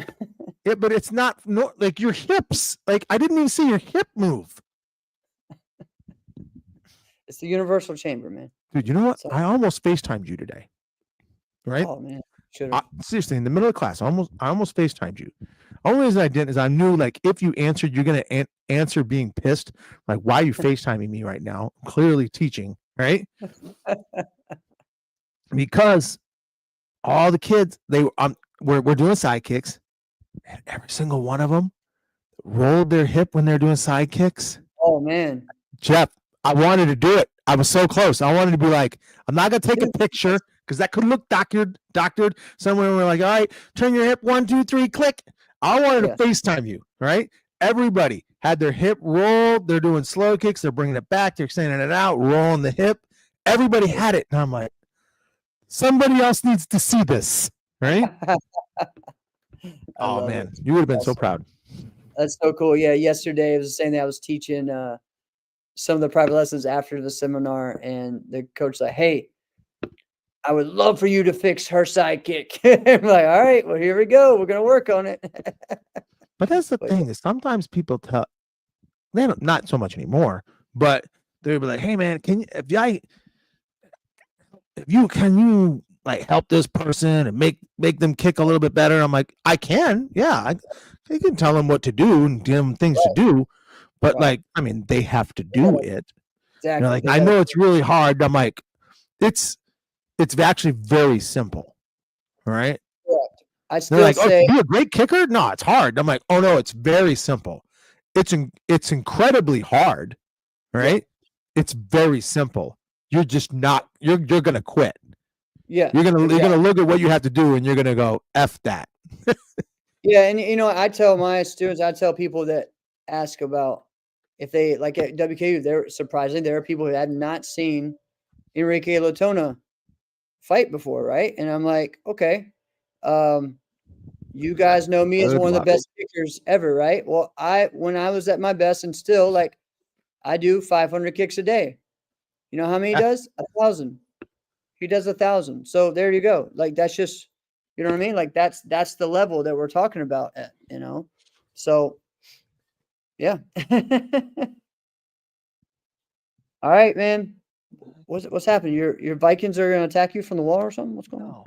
Yeah, but it's not like your hips. Like I didn't even see your hip move. It's the universal chamber, man. Dude, you know what? So- I almost FaceTimed you today. Right? Oh man, should have. Seriously, in the middle of class, I almost FaceTimed you. Only reason I didn't is I knew like if you answered, you're gonna answer being pissed. Like, why are you FaceTiming me right now? I'm clearly teaching, right? Because all the kids we're doing sidekicks, and every single one of them rolled their hip when they're doing sidekicks. Oh man, Jeff, I wanted to do it. I was so close. I wanted to be like, I'm not gonna take a picture because that could look doctored. Somewhere we're like, all right, turn your hip, 1, 2, 3, click. I wanted to FaceTime you, right? Everybody had their hip rolled. They're doing slow kicks. They're bringing it back. They're sending it out, rolling the hip. Everybody had it, and I'm like, somebody else needs to see this, right? Oh man, you would have been so proud. That's so cool. Yeah, yesterday I was saying that I was teaching some of the private lessons after the seminar, and the coach like, "Hey, I would love for you to fix her sidekick." I'm like, "All right, well, here we go. We're gonna work on it." But that's the thing is sometimes people tell, they don't, not so much anymore, but they'll be like, "Hey man, can you like help this person and make them kick a little bit better?" I'm like, I can, yeah, I can tell them what to do and give them things to do, but like, I mean, they have to do it. Exactly. Like, I know it's really hard. I'm like, it's actually very simple, right? I still They're like, say, "Oh, you're a great kicker." No, it's hard. I'm like, "Oh no, it's very simple. It's incredibly hard, right? It's very simple. You're just not. You're gonna quit. yeah, You're gonna look at what you have to do, and you're gonna go F that." Yeah, and I tell my students, I tell people that ask about if they like at WKU, they're surprisingly there are people who had not seen Enrique Latona fight before, right? And I'm like, okay, you guys know me as Good one of the luck. best kickers ever, right? Well, when I was at my best, and still like I do 500 kicks a day. You know how many he does? 1,000. He does 1,000. So there you go. Like that's just, you know what I mean? Like that's the level that we're talking about at, So yeah. All right, man. What's happening? Your Vikings are gonna attack you from the wall or something? What's going on?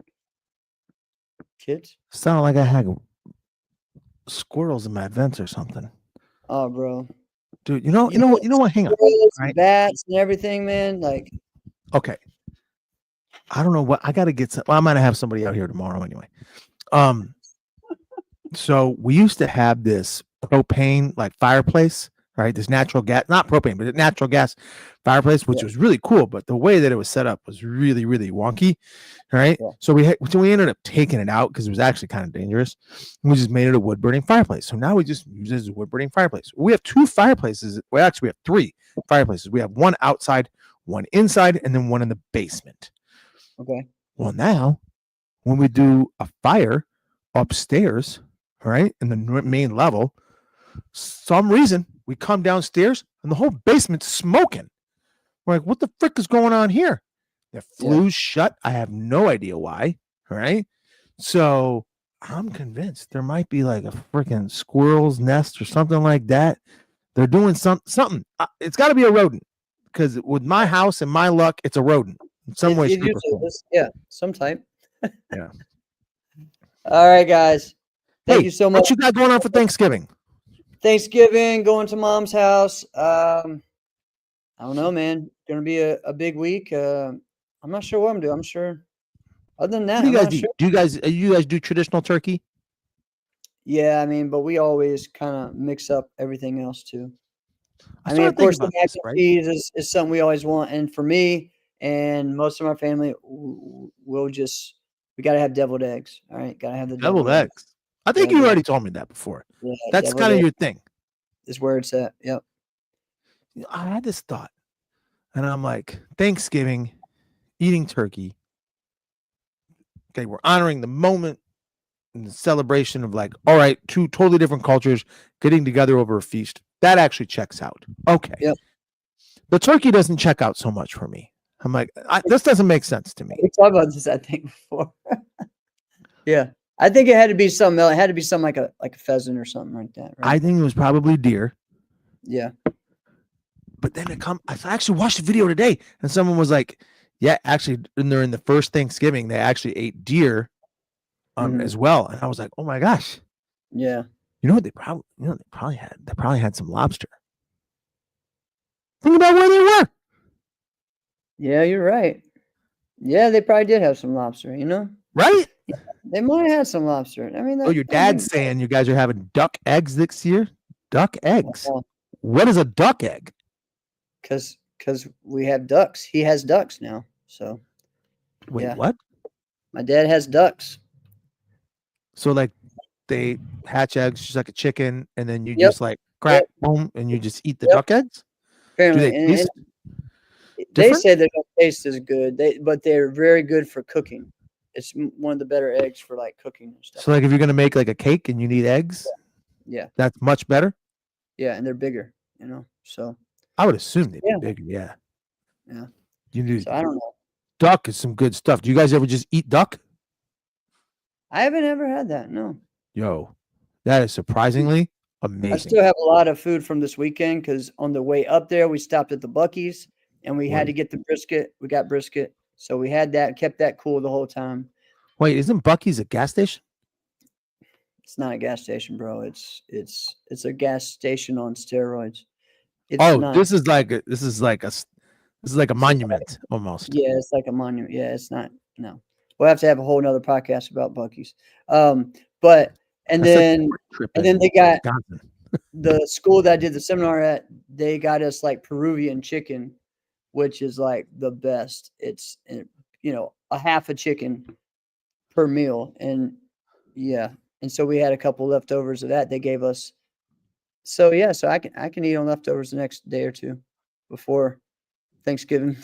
Kids? Sound like I had squirrels in my vents or something. Oh, bro. Dude, you know what? Hang on. Right? Bats and everything, man. Like, okay. I don't know what I got to get. Well, I might have somebody out here tomorrow anyway. So we used to have this propane like fireplace, right? This natural gas, not propane, but natural gas fireplace, which was really cool. But the way that it was set up was really, really wonky, right? Yeah. So we ended up taking it out because it was actually kind of dangerous. And we just made it a wood burning fireplace. So now we just use it as a wood burning fireplace. We have 2 fireplaces. Well, actually, we have 3 fireplaces. We have one outside, one inside, and then one in the basement. okay. Well, now when we do a fire upstairs, right, in the main level, some reason we come downstairs and the whole basement's smoking. We're like, what the frick is going on here? The flue's shut. I have no idea why. All right. So I'm convinced there might be like a freaking squirrel's nest or something like that. They're doing something. It's got to be a rodent because with my house and my luck, it's a rodent in some way, shape, or form. Yeah, some type. Yeah. All right, guys. Thank you so much. What you got going on for Thanksgiving? Thanksgiving, going to mom's house. I don't know, man. Gonna be a big week. I'm not sure what I'm doing. I'm sure. Other than that, What do you I'm guys not do? sure. You guys do traditional turkey? Yeah, I mean, but we always kind of mix up everything else too. I mean, started of course, the thinking about mac this, and right? cheese is something we always want, and for me and most of my family, we got to have deviled eggs. All right, got to have the Deviled eggs. I think you already told me that before. Yeah, That's deviled kind of egg your thing. is where it's at. Yep. I had this thought, and I'm like, Thanksgiving, eating turkey. Okay, we're honoring the moment and the celebration of like, all right, two totally different cultures getting together over a feast. That actually checks out. Okay. Yep. The turkey doesn't check out so much for me. I'm like, this doesn't make sense to me. We talked about this, I think, before. Yeah, I think it had to be something else. It had to be something like a pheasant or something like that. Right? I think it was probably deer. Yeah. But then I actually watched a video today, and someone was like, yeah, actually, during the first Thanksgiving, they actually ate deer as well. And I was like, oh my gosh. Yeah. You know what they probably had some lobster. Think about where they were. Yeah, you're right. Yeah, they probably did have some lobster, you know? Right? They might have had some lobster. I mean, Oh, your dad's saying you guys are having duck eggs this year? Duck eggs? Well, What is a duck egg? Because we have ducks. He has ducks now. So Wait, yeah. what? My dad has ducks. So like they hatch eggs just like a chicken, and then you Yep. just like crack, boom, and you just eat the Yep. duck eggs? Apparently, Do they taste they different? say they don't taste as good. But they're very good for cooking. It's one of the better eggs for like cooking and stuff. So like if you're gonna make like a cake and you need eggs, Yeah. that's much better. Yeah, and they're bigger, you know. So I would assume they'd Yeah. be bigger. Yeah. Yeah. You do. so I don't know. Duck is some good stuff. Do you guys ever just eat duck? I haven't ever had that. No. Yo, that is surprisingly I amazing. still have a lot of food from this weekend because on the way up there, we stopped at the Buc-ee's and we had to get the brisket. We got brisket. So we had that, kept that cool the whole time. Wait, isn't Buc-ee's a gas station? It's not a gas station, bro. It's a gas station on steroids. It's Oh, not. this is like a monument almost. Yeah, it's like a monument. Yeah, it's not. No, we'll have to have a whole nother podcast about Buc-ee's. But and That's like a then road trip and in then they got Wisconsin. the school that I did the seminar at. They got us like Peruvian chicken, which is like the best. It's a half a chicken per meal, and yeah, and so we had a couple leftovers of that. They gave us. So yeah, so I can eat on leftovers the next day or two before Thanksgiving.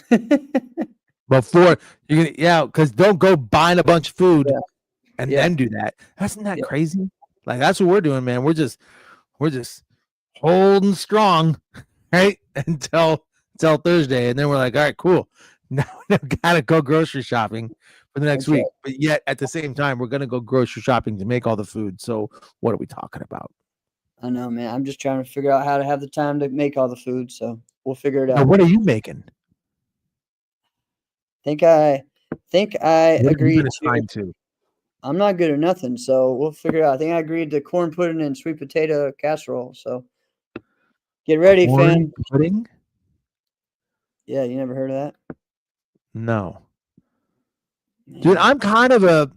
Before you're gonna, yeah, because don't go buying a bunch of food Yeah. and Yeah. then do that. Isn't that Yeah. crazy? Like that's what we're doing, man. We're just holding strong, right? Until Thursday. And then we're like, all right, cool. Now we gotta go grocery shopping for the next That's week. right. But yet at the same time, we're gonna go grocery shopping to make all the food. So what are we talking about? I know, man. I'm just trying to figure out how to have the time to make all the food. So we'll figure it Now, out. what are you making? Think I What have you agreed been to. assigned to? I'm not good at nothing, so we'll figure it out. I think I agreed to corn pudding and sweet potato casserole. So get ready, fam. Corn pudding? Yeah, you never heard of that? No. Dude, Yeah. I'm kind of a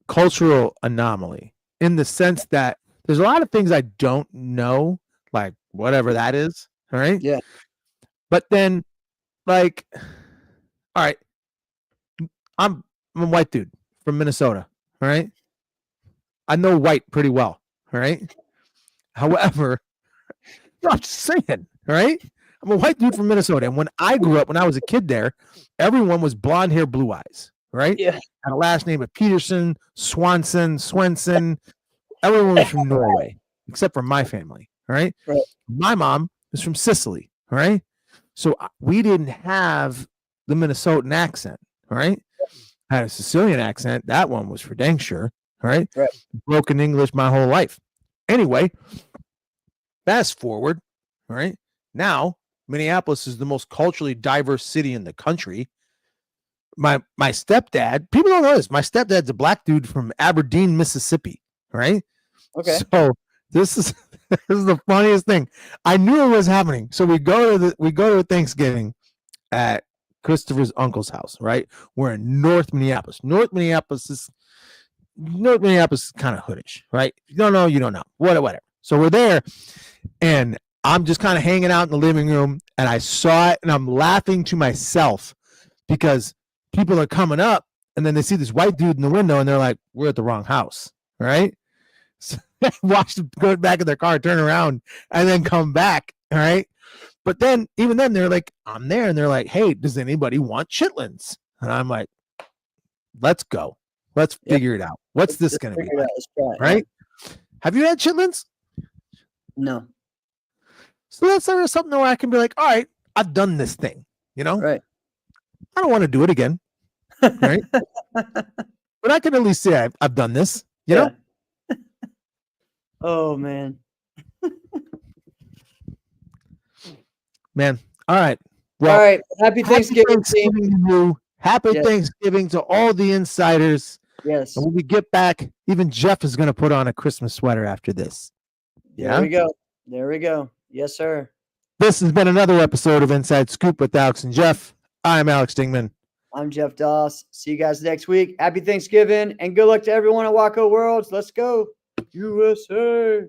cultural anomaly in the sense that there's a lot of things I don't know, like whatever that is. All right. Yeah. But then, like, all right, I'm a white dude from Minnesota. All right. I know white pretty well. All right. However, I'm just saying, all right. I'm a white dude from Minnesota. And when I grew up, when I was a kid there, everyone was blonde hair, blue eyes. Right. Yeah. Had a last name of Peterson, Swenson. Everyone was from Norway, except for my family. All right. Right. My mom is from Sicily. All right. So we didn't have the Minnesotan accent. All right. I had a Sicilian accent. That one was for dang sure. All right. Right. Broken English my whole life. Anyway, fast forward. All right. Now, Minneapolis is the most culturally diverse city in the country. My stepdad, people don't know this. My stepdad's a black dude from Aberdeen, Mississippi. Right. Okay. So this is the funniest thing. I knew it was happening. So we go to Thanksgiving at Christopher's uncle's house. Right. We're in North Minneapolis. North Minneapolis is kind of hoodish. Right. If you don't know, you don't know. Whatever. So we're there, and I'm just kind of hanging out in the living room, and I saw it, and I'm laughing to myself because people are coming up, and then they see this white dude in the window, and they're like, "We're at the wrong house." Right. So watch them go back in their car, turn around, and then come back. All right. But then, even then, they're like, I'm there, and they're like, hey, does anybody want chitlins? And I'm like, let's go. Let's Yep. figure it out. What's this Let's going to be figure it like? out. Let's try it, Right? Have you had chitlins? yeah. No. So that's sort of something where I can be like, all right, I've done this thing. You know, Right. I don't want to do it again. Right? But I can at least say I've done this. You know? Oh man. Man. All right. Well, All right. Happy Thanksgiving, team. to you. Happy Yes. Thanksgiving to all the insiders. Yes. And when we get back, even Jeff is going to put on a Christmas sweater after this. There we go. There we go. Yes, sir. This has been another episode of Inside Scoop with Alex and Jeff. I'm Alex Dingman. I'm Jeff Doss. See you guys next week. Happy Thanksgiving and good luck to everyone at WAKO Worlds. Let's go. USA.